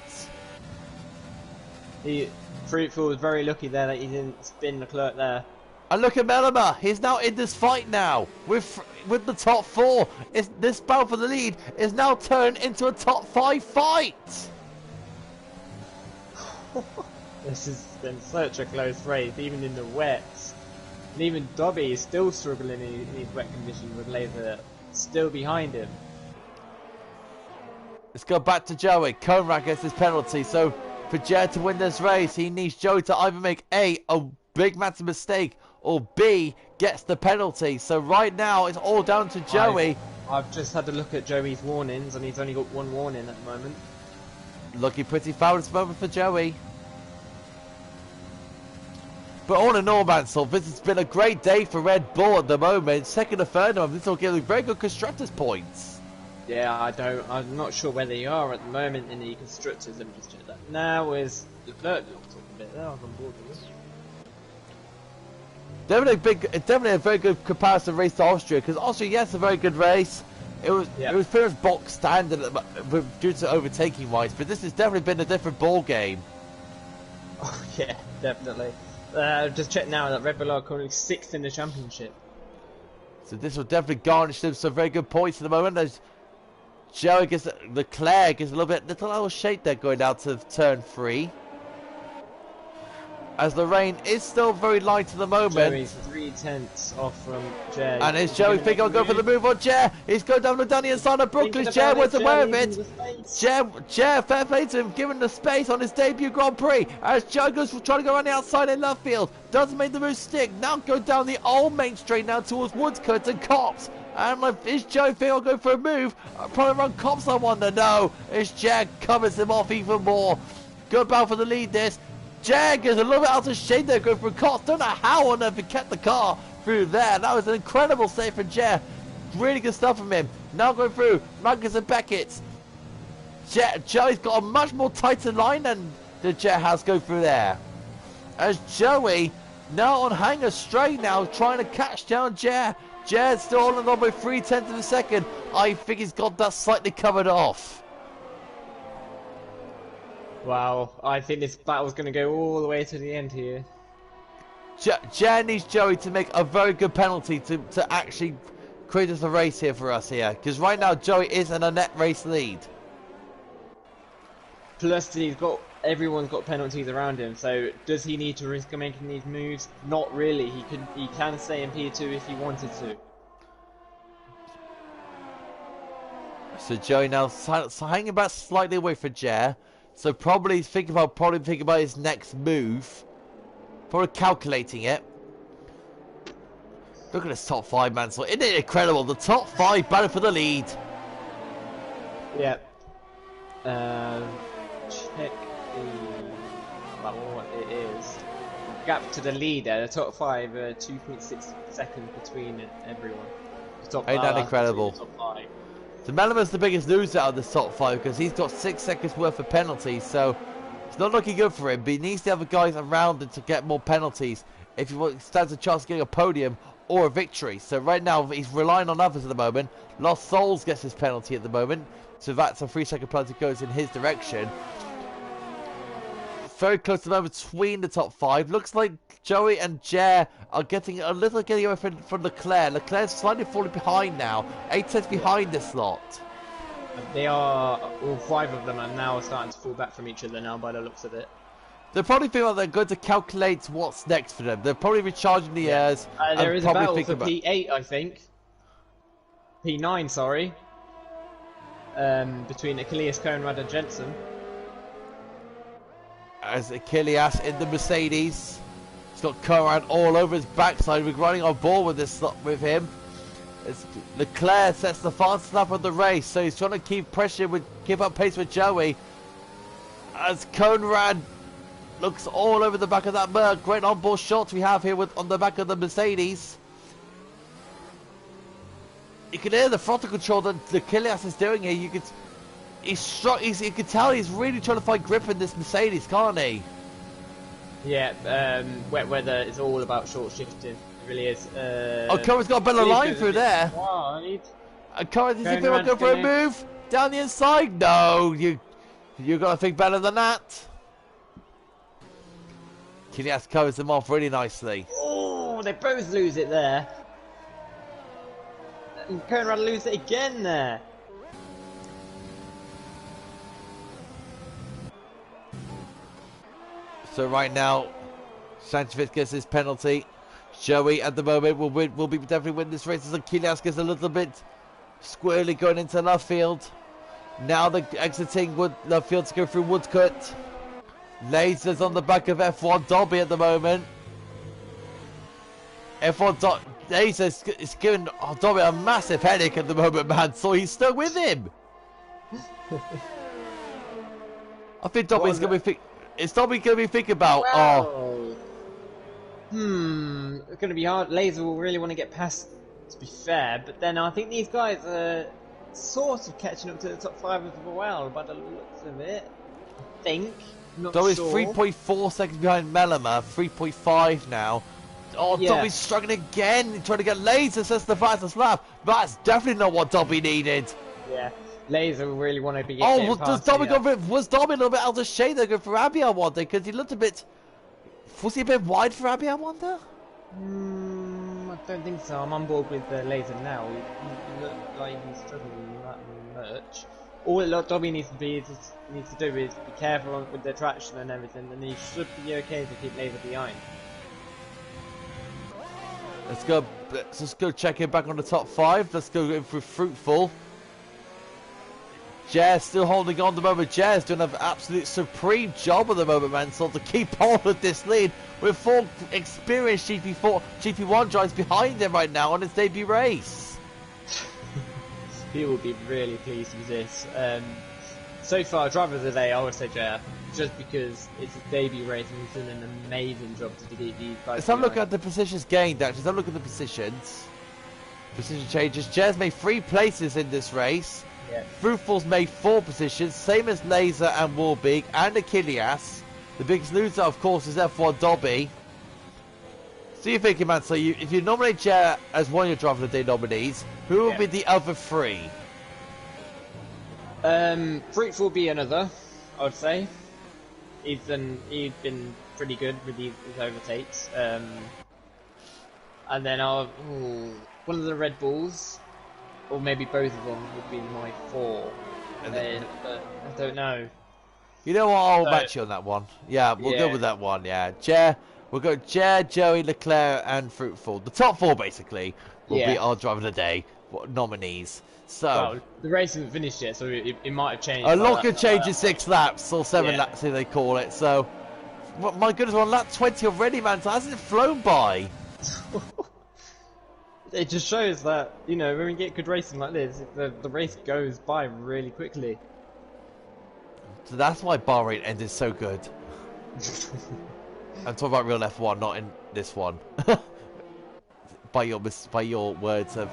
Fruitful was very lucky there that he didn't spin Leclerc there. And look at Melema. He's now in this fight now with the top 4. This battle for the lead is now turned into a top 5 fight. This has been such a close race, even in the wets. And even Dobby is still struggling in his wet conditions with Laser still behind him. Let's go back to Joey. Conrad gets his penalty. So for Jared to win this race, he needs Joey to either make a big massive mistake, or B, gets the penalty. So right now, it's all down to Joey. I've just had to look at Joey's warnings, and he's only got 1 warning at the moment. Looking pretty foul this moment for Joey. But all in all, Mansell, this has been a great day for Red Bull at the moment. Second and third, this will give them very good constructors points. Yeah, I'm not sure where they are at the moment in the constructors. Let me just check that. Now is Leclerc talking a bit there. I was on board with this. Definitely a very good comparison race to Austria, because Austria, yes, a very good race. It was pretty much box standard due to overtaking wise, but this has definitely been a different ball game. Oh yeah, definitely. Just check now that Red Bull are currently 6th in the championship. So this will definitely garnish them some very good points at the moment. As Joey gets Leclerc is a little shake there going out to turn 3. As the rain is still very light at the moment. Joey's 3/10 off from Jer. And is Joey think I'll go for the move on Jer? He's going down the inside of Brooklyn's. Jer was aware of it. Jer, fair play to him, given the space on his debut Grand Prix. As Joe goes trying to go around the outside in left field. Doesn't make the move stick. Now go down the old main straight now towards Woodcote and Cops. And is Joe think I'll go for a move? Probably run Cops, I wonder. No. As Jer covers him off even more. Good battle for the lead this. Jag is a little bit out of shade there, going for a car. Don't know how on earth he kept the car through there. That was an incredible save from Jag. Really good stuff from him. Now going through Magnus and Beckett. Joey's got a much more tighter line than the Jet has go through there. As Joey now on hanger straight now, trying to catch down Jet. Jet's still holding on by 0.3 of a second. I think he's got that slightly covered off. Wow, I think this battle's going to go all the way to the end here. Jet needs Joey to make a very good penalty to actually create us a race here for us here. Because right now Joey is in a net race lead. Plus everyone's got penalties around him, so does he need to risk making these moves? Not really. He can stay in P2 if he wanted to. So Joey now hanging back slightly away from Jer. So probably thinking about his next move. Probably calculating it. Look at this top 5, man. So isn't it incredible? The top 5 battle for the lead. Yeah. Check what it is. Gap to the leader, the top 5, 2.6 seconds between everyone. The top Ain't that incredible? Top 5. So Melama's the biggest loser out of the top 5 because he's got 6 seconds worth of penalties. So it's not looking good for him. But he needs the other guys around him to get more penalties if he stands a chance of getting a podium or a victory. So right now he's relying on others at the moment. Lost Souls gets his penalty at the moment. So that's a 3-second penalty goes in his direction. Very close to the moment between the top 5. Looks like Joey and Jer are getting a little getting away from Leclerc. Leclerc's slightly falling behind now. 8 tenths behind this lot. They are, all 5 of them are now starting to fall back from each other now by the looks of it. They're probably feeling like they're going to calculate what's next for them. They're probably recharging the airs. There is a battle for P8, I think. P9, sorry. Between Achilles, Conrad and Jensen. As Achilles in the Mercedes. He's got Conrad all over his backside. We're running on board with this with him. As Leclerc sets the fastest lap of the race, so he's trying to keep up pace with Joey. As Conrad looks all over the back of that Merc. Great onboard shots we have here on the back of the Mercedes. You can hear the throttle control that Achilles is doing here. You can tell he's really trying to find grip in this Mercedes, can't he? Yeah, wet weather is all about short shifting. It really is. Conrad's got a better line through there. Wide. Conrad, does he feel like going for a move? Down the inside? No, you got to think better than that. Kilias covers them off really nicely. Oh, they both lose it there. And Conrad lose it again there. So right now, Sanchez gets his penalty. Joey at the moment will definitely win this race as Kilias gets a little bit squirrely going into left field. Now they're exiting left field to go through Woodcut. Lasers on the back of F1 Dobby at the moment. F1 Lasers is giving Dobby a massive headache at the moment, man. So he's still with him. I think Dobby's going to be. Is Dobby going to be thinking about? Well, it's going to be hard. Laser will really want to get past, to be fair. But then I think these guys are sort of catching up to the top 5 as well, by the looks of it. I think. Dobby's 3.4 seconds behind Melema, 3.5 now. Oh, yeah. Dobby's struggling again, trying to get Laser, says the fastest lap. That's definitely not what Dobby needed. Yeah, Laser really want to be getting was Dobby a little bit out of shape there going for Abby, I wonder? Because he looked a bit... Was he a bit wide for Abby, I wonder? I don't think so. I'm on board with Laser now. He looked like he's struggling that much. All Dobby needs to do is be careful with the traction and everything, and he should be okay to keep Laser behind. Let's just go check in back on the top 5. Let's go in for Fruitful. Jer's still holding on at the moment. Jer's doing an absolute supreme job at the moment, man. So to keep hold of this lead with 4 experienced GP1 drivers behind him right now on his debut race. He will be really pleased with this. So far, driver of the day, I would say JR, just because it's his debut race and he's done an amazing job to defeat these guys. Let's have a look at the positions gained, actually. Let's have a look at the positions. Position changes. JR's made 3 places in this race. Yeah. Fruitful's made 4 positions, same as Laser and Warbeak and Achilles. The biggest loser, of course, is F1 Dobby. So you're thinking, man, so if you nominate Jer as one of your Driver of the Day nominees, who will be the other 3? Fruitful will be another, I would say. He's been pretty good with his overtakes. And then one of the Red Bulls, or maybe both of them, would be my 4. But I don't know. You know what? I'll match you on that one. Yeah, we'll go with that one. Yeah, Jer. We'll go Jer, Joey, Leclerc, and Fruitful. The top 4 basically will be our Driver of the Day nominees. So well, the race isn't finished yet, so it might have changed. A lot could change in 6 laps or 7 laps, as they call it. So, my goodness, we're on lap 20 already, man. So hasn't it flown by? It just shows that, you know, when we get good racing like this, the race goes by really quickly. So that's why Bahrain ended so good. I'm talking about real F1, not in this one. by your words of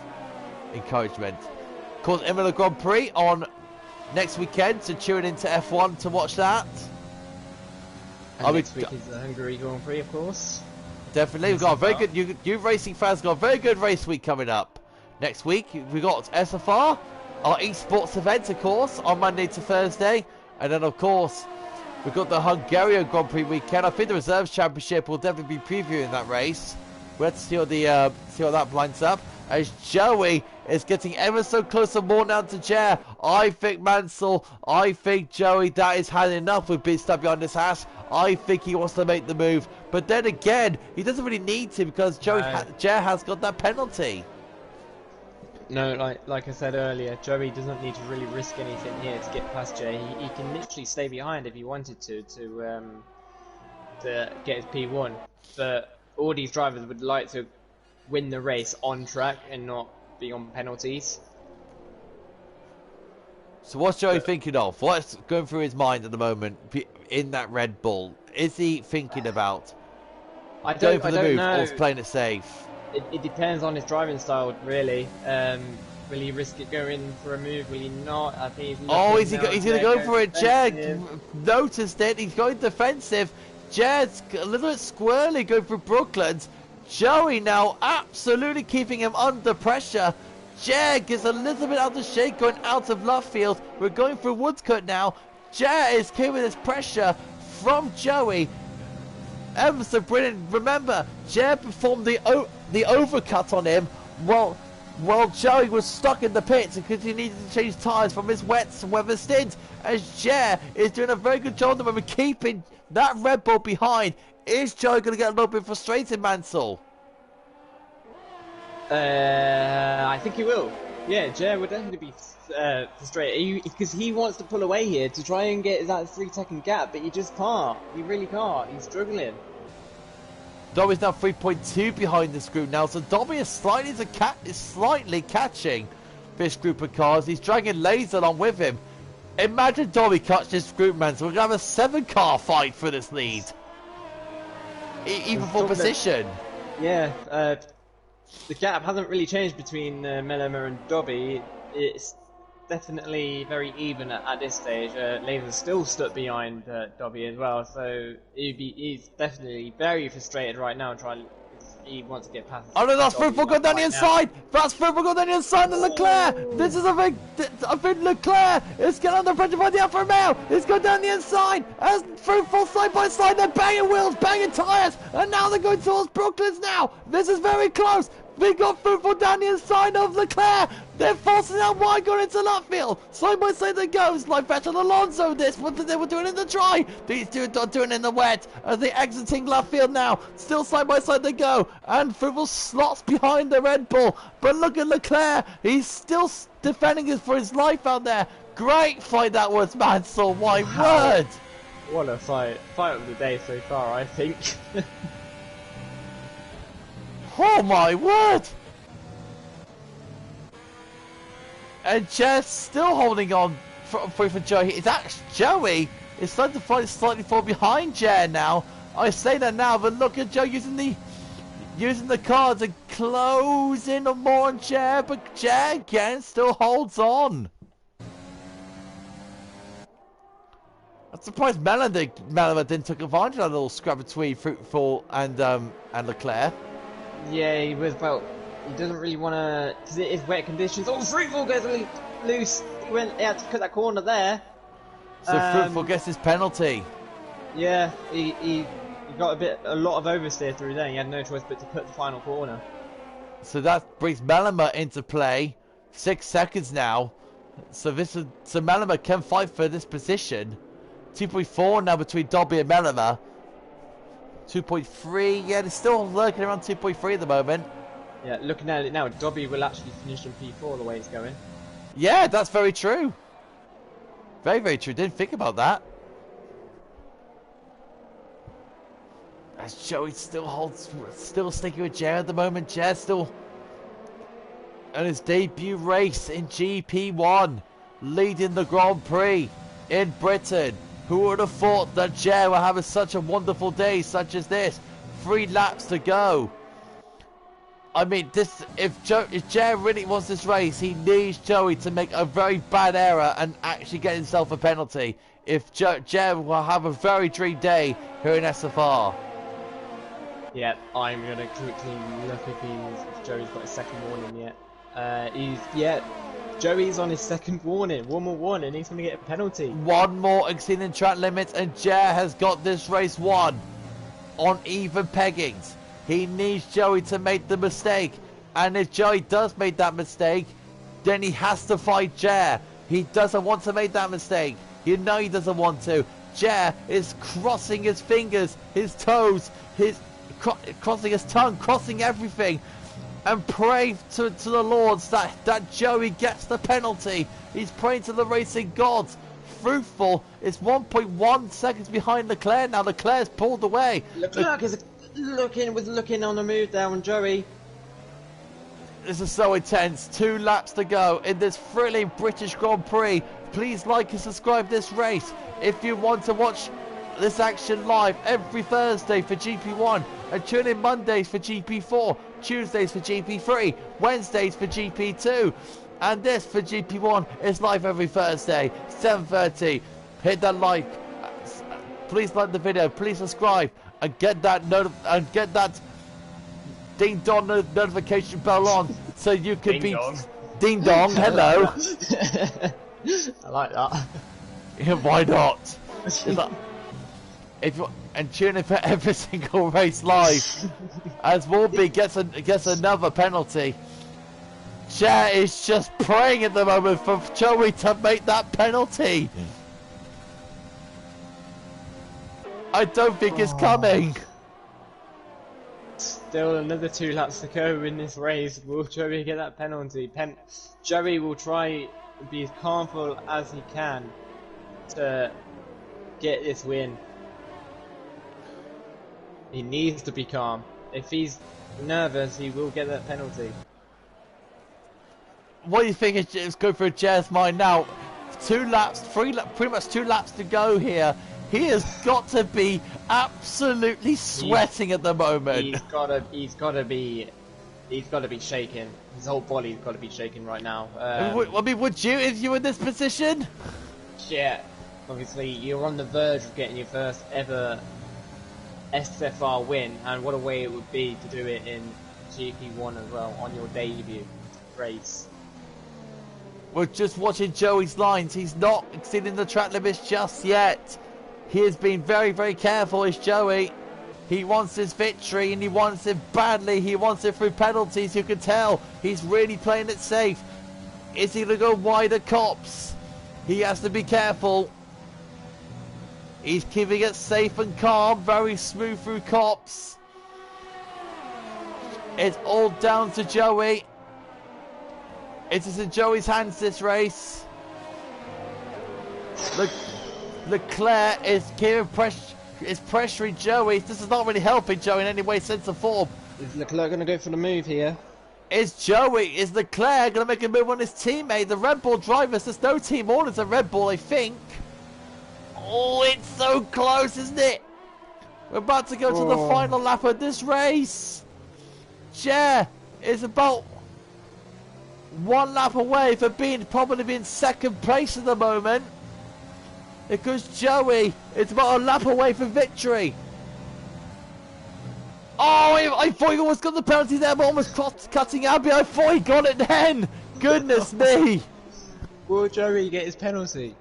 encouragement. Of course, Imola Grand Prix on next weekend, so tune into F1 to watch that. And next week is the Hungary Grand Prix, of course. Definitely, we've got a very good. You racing fans got a very good race week coming up. Next week we got SFR, our esports event, of course, on Monday to Thursday, and then of course we've got the Hungarian Grand Prix weekend. I think the Reserves Championship will definitely be previewing that race. We'll have to see how that lines up. As Joey is getting ever so close and more now to Jer. I think Mansell, I think Joey, that is had enough with being stuck behind this hash. I think he wants to make the move. But then again, he doesn't really need to because Jer has got that penalty. No, like I said earlier, Joey doesn't need to really risk anything here to get past Jay. He can literally stay behind if he wanted to get his P1. But all these drivers would like to win the race on track and not be on penalties. So what's Joey thinking of? What's going through his mind at the moment in that Red Bull? Is he thinking about going for the move or playing it safe? It depends on his driving style, really. Will he risk it going for a move? Will he not? I think he's he's going to go for it. Jed noticed it. He's going defensive. Jed's a little bit squirrely going for Brooklands. Joey now absolutely keeping him under pressure. Jed gets a little bit out of shape going out of left field. We're going through Woodcut now. Jed is keeping this pressure from Joey. Ever so brilliant. Remember, Jed performed the overcut on him while Joey was stuck in the pits because he needed to change tyres from his wet weather stint. As Jed is doing a very good job at the moment keeping that Red Bull behind. Is Joey going to get a little bit frustrated, Mansell? I think he will. Yeah, Jay would definitely be frustrated because he wants to pull away here to try and get that 3-second gap, but he just can't. He really can't. He's struggling. Dobby's now 3.2 behind this group now, so Dobby is slightly catching this group of cars. He's dragging Laser along with him. Imagine Dobby catch this group, man. So we're going to have a 7-car fight for this lead. Even for position. Yeah, the gap hasn't really changed between Melema and Dobby. It's definitely very even at this stage. Laser's still stuck behind Dobby as well, so he's definitely very frustrated right now. He wants to get past. Oh no, that's Fruitful going down the inside! That's Fruitful going down the inside of Leclerc! This is I think Leclerc is getting under pressure by the Alfa Romeo! It's going down the inside! As Fruitful side by side, they're banging wheels, banging tyres! And now they're going towards Brooklands now! This is very close! We got Fruitful down the inside of Leclerc! They're forcing out wide going into left field! Side by side they go! It's like Vettel and Alonso this! What they were doing in the dry! These two are doing in the wet! As they exiting left field now! Still side by side they go! And Fruitful slots behind the Red Bull! But look at Leclerc! He's still defending for his life out there! Great fight that was, Mansell! My word! What a fight! Fight of the day so far, I think. Oh my word! And Jess still holding on for Joey. It's actually Joey is starting to fight slightly fall behind Jer now. I say that now, but look at Joe using the cards and closing more on Jer, but Jer again still holds on. I'm surprised Mellema didn't take advantage of that little scrap between Fruitful and Leclerc. Yeah, he was about. He doesn't really want to, because it is wet conditions. Oh, Fruitful goes loose. He had to cut that corner there. So Fruitful gets his penalty. Yeah, he got a lot of oversteer through there. He had no choice but to cut the final corner. So that brings Mellema into play. 6 seconds now. So Mellema can fight for this position. 2.4 now between Dobby and Mellema. 2.3. Yeah, they're still lurking around 2.3 at the moment. Yeah, looking at it now, Dobby will actually finish in P4 the way it's going. Yeah, that's very true. Very, very true. Didn't think about that. As Joey still sticking with Jer at the moment. Jer still on his debut race in GP1, leading the Grand Prix in Britain. Who would have thought that Jer were having such a wonderful day such as this? 3 laps to go. I mean, if Jer really wants this race, he needs Joey to make a very bad error and actually get himself a penalty. If Jer will have a very dream day here in SFR. Yeah, I'm gonna quickly look if Joey's got his second warning yet. Joey's on his second warning. One more warning, he's gonna get a penalty. One more exceeding track limits, and Jer has got this race won on even peggings. He needs Joey to make the mistake, and if Joey does make that mistake, then he has to fight Jer. He doesn't want to make that mistake. You know he doesn't want to. Jer is crossing his fingers, his toes, crossing his tongue, crossing everything, and praying to the Lords that Joey gets the penalty. He's praying to the racing gods. Fruitful is 1.1 seconds behind Leclerc now. Leclerc's pulled away. Leclerc is looking on the move there on Joey. This is so intense. 2 laps to go in this thrilling British Grand Prix. Please like and subscribe this race if you want to watch this action live every Thursday for GP1, and tune in Mondays for GP4, Tuesdays for GP3, Wednesdays for GP2, and this for GP1 is live every Thursday, 7:30. Hit that like, please like the video, please subscribe, and get that ding dong notification bell on so you can be ding dong. Hello. I like that. Yeah, why not? And tune in for every single race live as Warby gets another penalty. Jer is just praying at the moment for Joey to make that penalty. I don't think it's coming. Still another 2 laps to go in this race. Will Joey get that penalty? Joey will try to be as calmful as he can to get this win. He needs to be calm. If he's nervous, he will get that penalty. What do you think is going through Jer's mind now? 2 laps, pretty much 2 laps to go here. He has got to be absolutely sweating at the moment. He's gotta be shaking. His whole body's gotta be shaking right now. I mean, would you if you were in this position? Yeah, obviously you're on the verge of getting your first ever SFR win, and what a way it would be to do it in GP1 as well on your debut race. We're just watching Joey's lines. He's not exceeding the track limits just yet. He has been very, very careful, is Joey. He wants his victory, and he wants it badly. He wants it through penalties. You can tell he's really playing it safe. Is he going to go wider cops? He has to be careful. He's keeping it safe and calm, very smooth through cops. It's all down to Joey. It is in Joey's hands, this race. Leclerc is pressuring Joey. This is not really helping Joey in any way, sense or form. Is Leclerc going to go for the move here? Is Leclerc going to make a move on his teammate? The Red Bull drivers, there's no team orders at Red Bull, I think. Oh, it's so close, isn't it? We're about to go to the final lap of this race. Jer is about 1 lap away for probably being second place at the moment. because Joey is about a lap away from victory. Oh, I thought he almost got the penalty there, but almost cutting Abby. I thought he got it then. Goodness me. Will Joey get his penalty?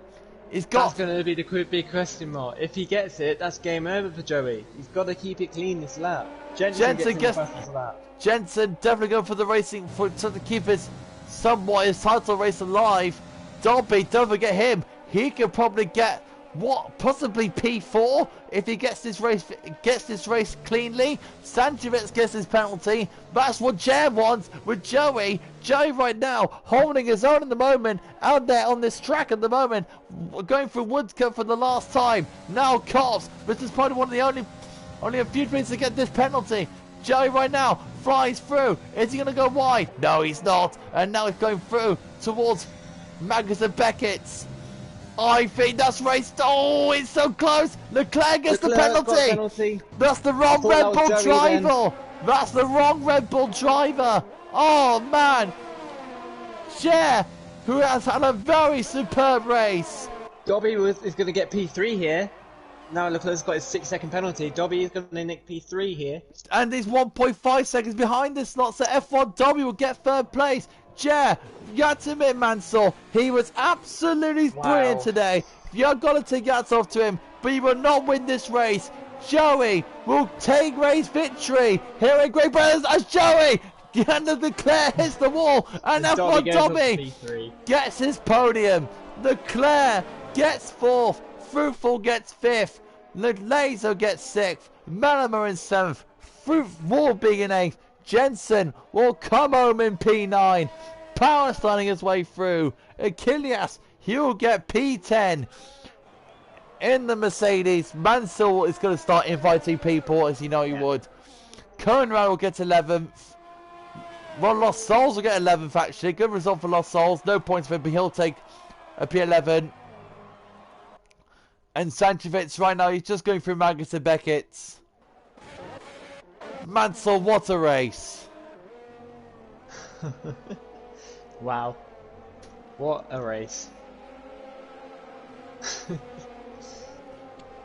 He's got... That's going to be the big question mark. If he gets it, that's game over for Joey. He's got to keep it clean this lap. Jensen gets the fastest lap. Jensen definitely going for the racing to keep his title race alive. Dobby, don't forget him. He could probably get possibly P4 if he gets this race cleanly. Sanchevitz gets his penalty. That's what Jer wants with Joey. Joey right now holding his own at the moment out there on this track at the moment, going through Woodcut for the last time. Now Cops, this is probably one of the only a few things to get this penalty. Joey right now flies through. Is he going to go wide? No, he's not. And now he's going through towards Magnus and Beckett's. I think that's raced. Oh, it's so close. Leclerc gets the penalty. That's the wrong Red Bull driver. That's the wrong Red Bull driver. Oh, man. Cher, who has had a very superb race. Dobby is going to get P3 here. Now Leclerc's got his 6-second penalty. Dobby is going to nick P3 here. And he's 1.5 seconds behind this slot, so F1 Dobby will get third place. Jer, you have to admit, Mansell, he was absolutely brilliant today. You've got to take hats off to him, but he will not win this race. Joey will take race victory here in Great Britain as Joey and Leclerc hits the wall, and F1 Dobby gets his podium. Leclerc gets 4th, Fruitful gets 5th, Laser gets 6th, Mellimer in 7th, Fruitful being in 8th. Jensen will come home in P9, power sliding his way through. Achilles, he'll get P10 in the Mercedes. Mansell is going to start inviting people, as you know he would. Conrad will get 11th. Well, Lost Souls will get 11th actually. Good result for Lost Souls. No points for him, but he'll take a P11. And Sanchevitz right now, he's just going through Magnus and Beckett. Mansell, what a race. Wow. What a race.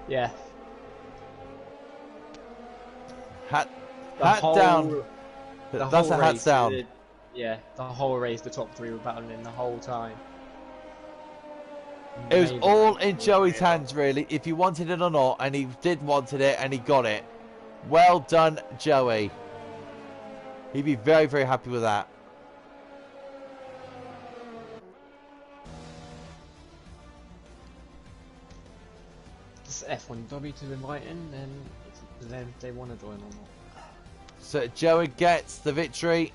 Yeah. Hat down. That's a hat down. Yeah, the whole race, the top 3 were battling the whole time. It was all in Joey's hands, really, if he wanted it or not, and he did wanted it, and he got it. Well done, Joey. He'd be very, very happy with that. Just F1 Dobby to invite in, then it's up to them if they want to join or not. So Joey gets the victory.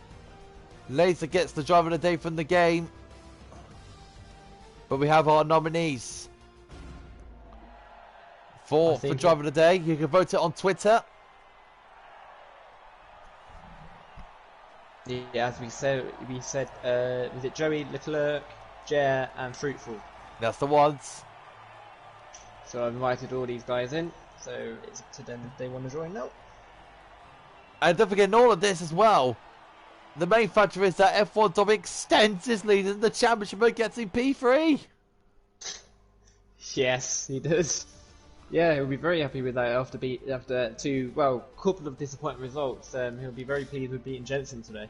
Laser gets the driver of the day from the game. But we have our nominees for driver of the day. You can vote it on Twitter. Yeah, as we said, was it Joey, Leclerc, Jer, and Fruitful? That's the ones. So I've invited all these guys in, so it's up to them if they want to join now. And don't forget, in all of this as well, the main factor is that F1 Dom extends his lead in the championship and gets in P3. Yes, he does. Yeah, he'll be very happy with that after two, couple of disappointing results. He'll be very pleased with beating Jensen today.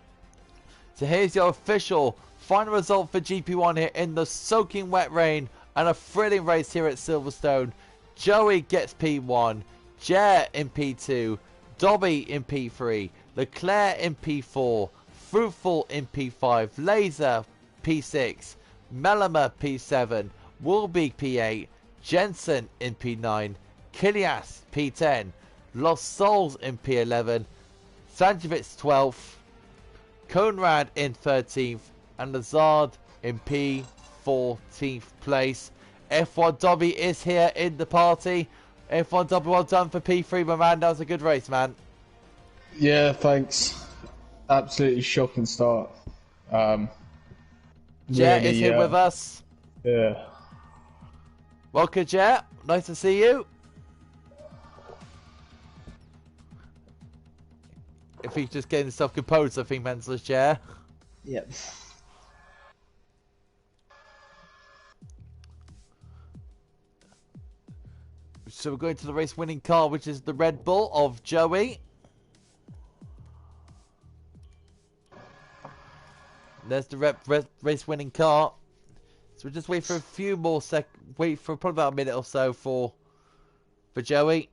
So here's your official final result for GP1 here in the soaking wet rain and a thrilling race here at Silverstone. Joey gets P1, Jer in P2, Dobby in P3, Leclerc in P4, Fruitful in P5, Laser P6, Mellimer P7, Woolby P8, Jensen in P9, Kilias P10, Lost Souls in P11, Sanchevitz 12th, Conrad in 13th, and Lazard in P14th place. F1 Dobby is here in the party. F1 Dobby, well done for P3, my man. That was a good race, man. Yeah, thanks. Absolutely shocking start. Jet is here with us. Yeah. Welcome, Jet. Nice to see you. If he's just getting himself composed, I think Menzel's chair. Yep. So we're going to the race-winning car, which is the Red Bull of Joey. There's the race-winning car. So we'll just wait for a few more wait for probably about a minute or so for Joey.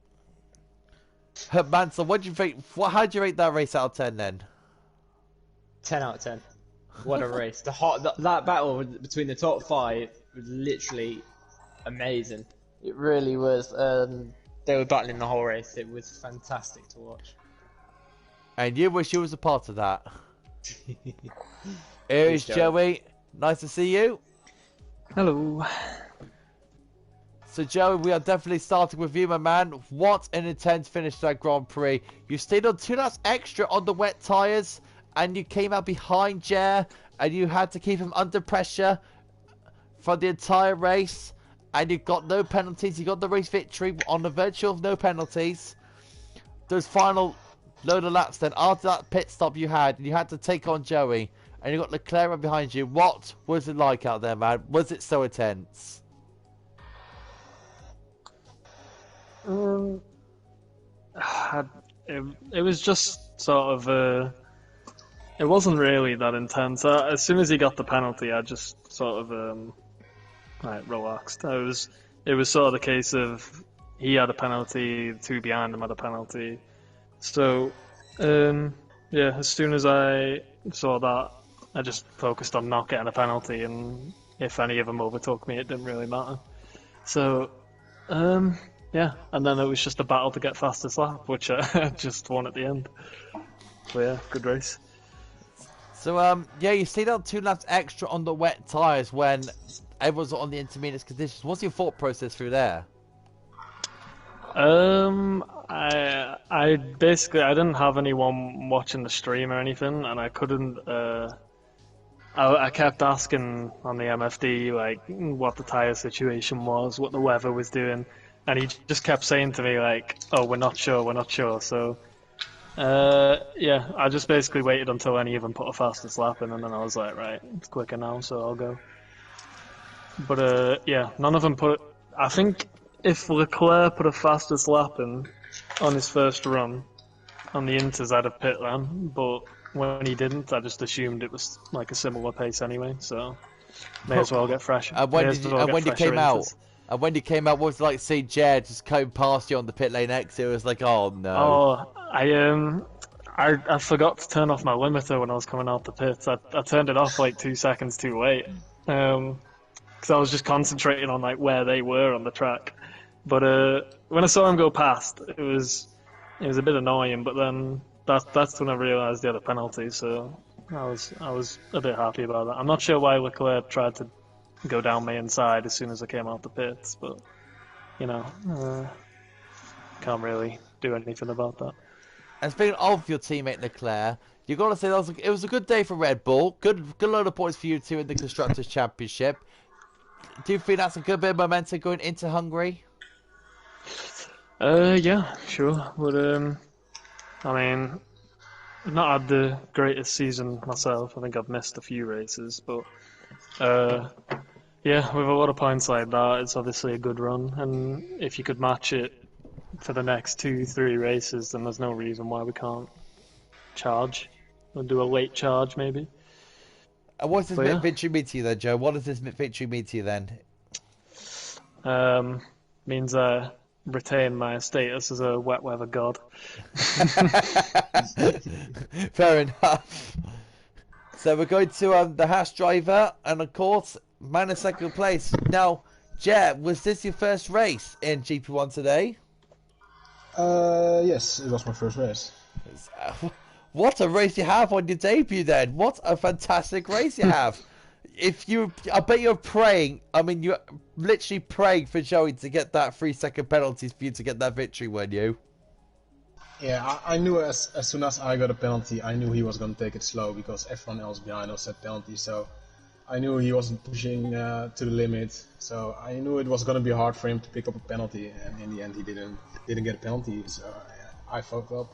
Mansell, what do you think? How do you rate that race out of 10 then? 10 out of 10. What a race! That battle between the top 5 was literally amazing. It really was. They were battling the whole race. It was fantastic to watch. And you wish you was a part of that. Here is Joey. Nice to see you. Hello. So Joey, we are definitely starting with you, my man. What an intense finish to that Grand Prix. You stayed on 2 laps extra on the wet tyres, and you came out behind Jer, and you had to keep him under pressure for the entire race, and you got no penalties. You got the race victory on the virtue of no penalties. Those final load of laps then, after that pit stop you had to take on Joey, and you got Leclerc right behind you. What was it like out there, man? Was it so intense? It was just sort of it wasn't really that intense. As soon as he got the penalty, I just sort of like relaxed. It was sort of the case of he had a penalty, 2 behind him had a penalty. So yeah, as soon as I saw that, I just focused on not getting a penalty, and if any of them overtook me, it didn't really matter. So yeah, and then it was just a battle to get fastest lap, which I just won at the end. So yeah, good race. So yeah, you stayed on 2 laps extra on the wet tyres when everyone's on the intermediate conditions. What's your thought process through there? I basically I didn't have anyone watching the stream or anything, and I couldn't. I kept asking on the MFD like what the tyre situation was, what the weather was doing. And he just kept saying to me, like, oh, we're not sure. So, yeah, I just basically waited until any of them put a fastest lap in, and then I was like, right, it's quicker now, so I'll go. But, yeah, none of them put... I think if Leclerc put a fastest lap in on his first run, on the Inters, I'd have pit then, but when he didn't, I just assumed it was, like, a similar pace anyway, so may as well get fresh. And when you came out... And when you came out, what was it like seeing Jared just coming past you on the pit lane exit? It was like, oh no. Oh, I forgot to turn off my limiter when I was coming out the pits. I turned it off like 2 seconds too late. Because I was just concentrating on like where they were on the track. But when I saw him go past, it was a bit annoying. But then that's when I realised he had a penalty. So I was a bit happy about that. I'm not sure why Leclerc tried to go down my inside as soon as I came out the pits, but you know, can't really do anything about that. And speaking of your teammate Leclerc, you got to say it was a good day for Red Bull. Good load of points for you two in the Constructors' Championship. Do you think that's a good bit of momentum going into Hungary? Yeah, sure. But I mean, I've not had the greatest season myself. I think I've missed a few races, but yeah, with a lot of points like that, it's obviously a good run. And if you could match it for the next 2-3 races, then there's no reason why we can't charge. We'll do a late charge, maybe. And what does this victory mean to you then, Joe? What does this victory mean to you then? Means I retain my status as a wet weather god. Fair enough. So we're going to the Haas driver, and of course, man in second place. Now, Jer, was this your first race in GP1 today? Yes, it was my first race. What a race you have on your debut then. What a fantastic race you have. I bet you're praying, I mean, you're literally praying for Joey to get that 3-second penalties for you to get that victory, weren't you? Yeah, I knew as soon as I got a penalty, I knew he was going to take it slow because everyone else behind us had penalties. So I knew he wasn't pushing to the limit. So I knew it was going to be hard for him to pick up a penalty, and in the end, he didn't get a penalty. So I fucked up.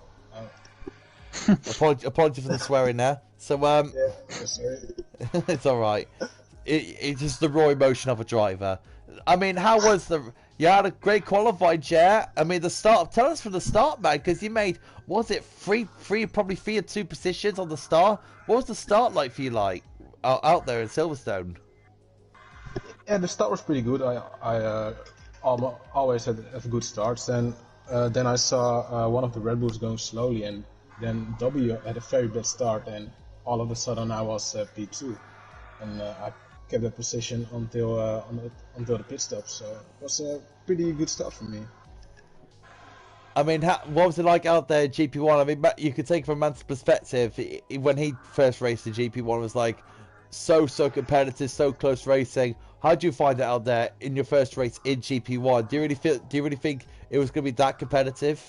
Apology for the swearing there. So yeah, sorry. It's all right. It's just the raw emotion of a driver. I mean, how was the? You had a great qualifying, yeah. I mean, the start. Tell us from the start, man, because you made was it probably 3 or 2 positions on the start. What was the start like for you, like out there in Silverstone? Yeah, the start was pretty good. Always had good starts. Then I saw one of the Red Bulls going slowly, and then W had a very bad start, and all of a sudden I was P2, and I kept that position until the pit stop. So it was a pretty good start for me. I mean, what was it like out there at GP1? I mean, you could take it from Man's perspective. When he first raced the GP1, it was like so competitive, so close racing. How do you find it out there in your first race in GP1? Do you really think it was going to be that competitive?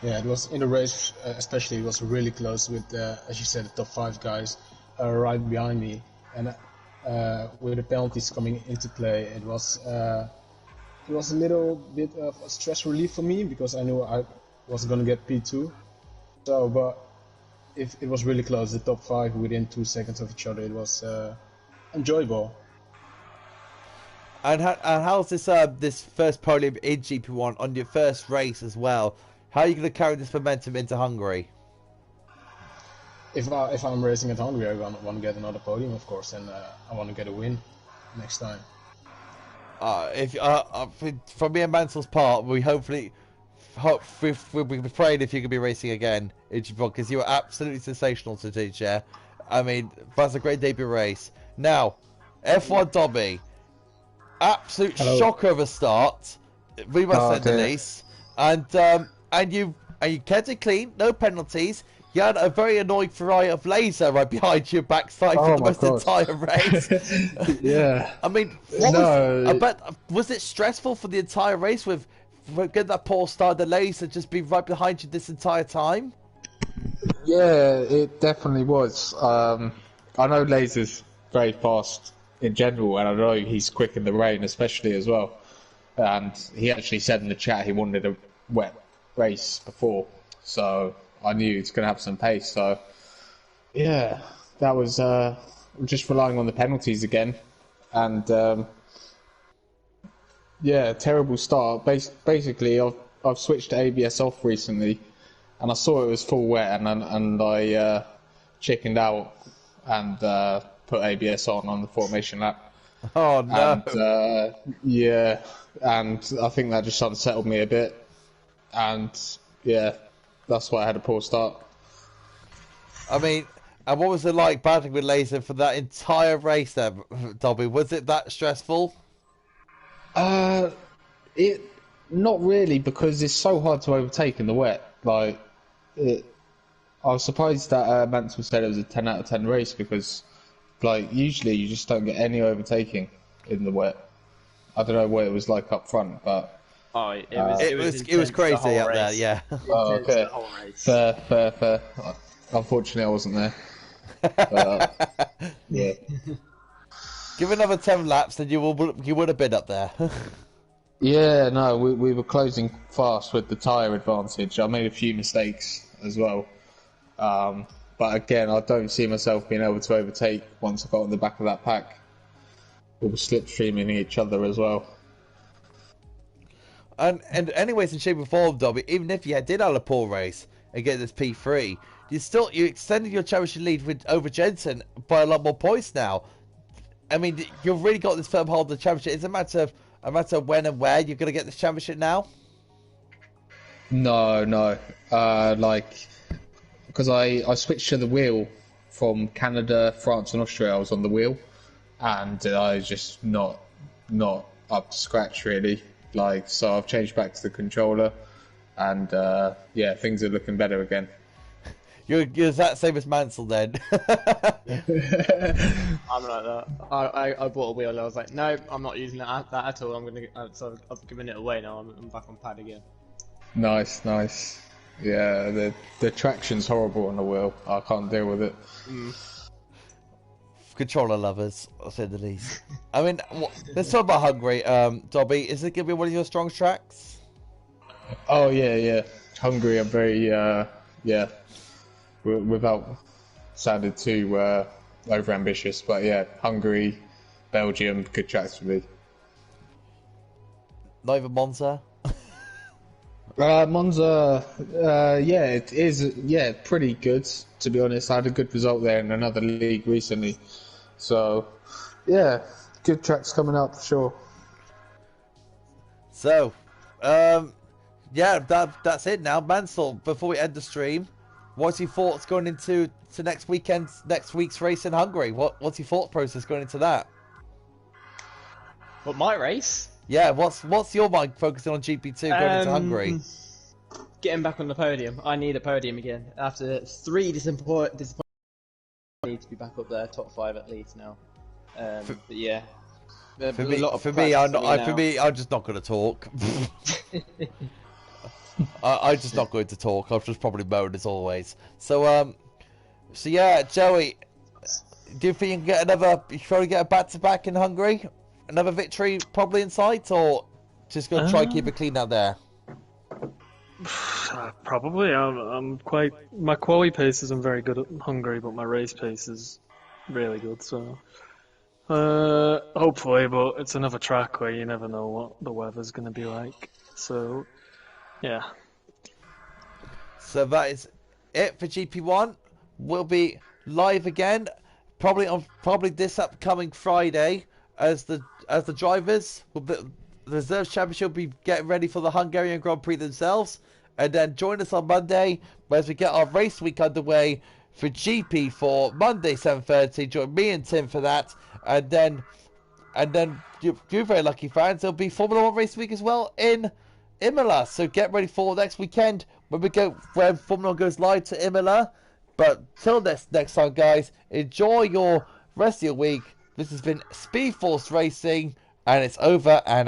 Yeah, it was in the race, especially. It was really close with, as you said, the top 5 guys right behind me, and with the penalties coming into play, it was a little bit of a stress relief for me because I knew I was gonna get P2. So, but if it was really close, the top 5 within 2 seconds of each other, it was enjoyable. And how's this first podium in GP1 on your first race as well? How are you going to carry this momentum into Hungary? If I'm racing at Hungary, I want to get another podium, of course, and I want to get a win next time. From me and Mansel's part, we'll be praying if you could be racing again in GP1 because you were absolutely sensational today, Chair. I mean, that's a great debut race. Now, F1 Dobby. Absolute shocker of a start. We must say the least. And you kept it clean, no penalties. You had a very annoying variety of laser right behind your backside for the entire race. Yeah. I mean, was it stressful for the entire race with getting that poor start, the laser just be right behind you this entire time? Yeah, it definitely was. I know Laser's very fast in general, and I know he's quick in the rain especially as well. And he actually said in the chat he wanted a wet race before, so I knew he was going to have some pace. So yeah, that was just relying on the penalties again, and yeah, terrible start. Basically, I've switched to ABS off recently, and I saw it was full wet, and I chickened out and put ABS on the formation lap. Oh no! And yeah, and I think that just unsettled me a bit, and yeah, that's why I had a poor start. I mean, and what was it like battling with Laser for that entire race there, Dobby? Was it that stressful? It not really, because it's so hard to overtake in the wet. I was surprised that Mansell said it was a 10 out of 10 race because, usually you just don't get any overtaking in the wet. I don't know what it was like up front, but it was crazy out there. Yeah. Oh, okay. Fair. Unfortunately, I wasn't there. But, yeah. Give another 10 laps, and you would have been up there. Yeah, no, we were closing fast with the tyre advantage. I made a few mistakes as well. But again, I don't see myself being able to overtake once I got on the back of that pack. We were slipstreaming each other as well. And anyways, in shape and form, Dobby, even if you did have a poor race and get this P3, you extended your championship lead over Jensen by a lot more points now. I mean, you've really got this firm hold of the championship. It's a matter of when and where you're going to get this championship now. No, because I switched to the wheel from Canada, France, and Austria. I was on the wheel, and I was just not up to scratch really. So I've changed back to the controller, and yeah, things are looking better again. You're that same as Mansell then. I'm like that. I bought a wheel and I was like, no, I'm not using that at all. So I've given it away now. I'm back on pad again. Nice. Yeah, the traction's horrible on the wheel. I can't deal with it. Controller lovers, I'll say the least. I mean, let's talk about Hungary. Dobby, is it going to be one of your strong tracks? Oh yeah. Hungary, I'm very without sounding too over ambitious, but yeah, Hungary, Belgium, good tracks for me. Not even Monza. Monza, yeah, it is, yeah, pretty good, to be honest. I had a good result there in another league recently. So, yeah, good tracks coming up for sure. So, yeah, that's it now. Mansell, before we end the stream, what's your thoughts going into next week's race in Hungary? What's your thought process going into that? What, my race? Yeah, what's your mind focusing on GP2 going into Hungary? Getting back on the podium. I need a podium again. After 3 disappointments, I need to be back up there, top 5 at least now. But yeah. For me, I'm just not going to talk. I'm just not going to talk. I'll just probably moan as always. So yeah, Joey, do you think you can probably get a back-to-back in Hungary? Another victory probably in sight, or just going to try and keep it clean out there? Probably. My quali pace isn't very good at Hungary, but my race pace is really good. So hopefully, but it's another track where you never know what the weather's going to be like. So yeah. So that is it for GP1. We'll be live again, probably this upcoming Friday, as the drivers the Reserve Championship will be getting ready for the Hungarian Grand Prix themselves, and then join us on Monday as we get our race week underway for GP4 Monday 7:30. Join me and Tim for that, and then you very lucky fans, there'll be Formula 1 race week as well in Imola. So get ready for next weekend when Formula 1 goes live to Imola. But till next time, guys, enjoy your rest of your week. This has been Speed Force Racing, and it's over and out.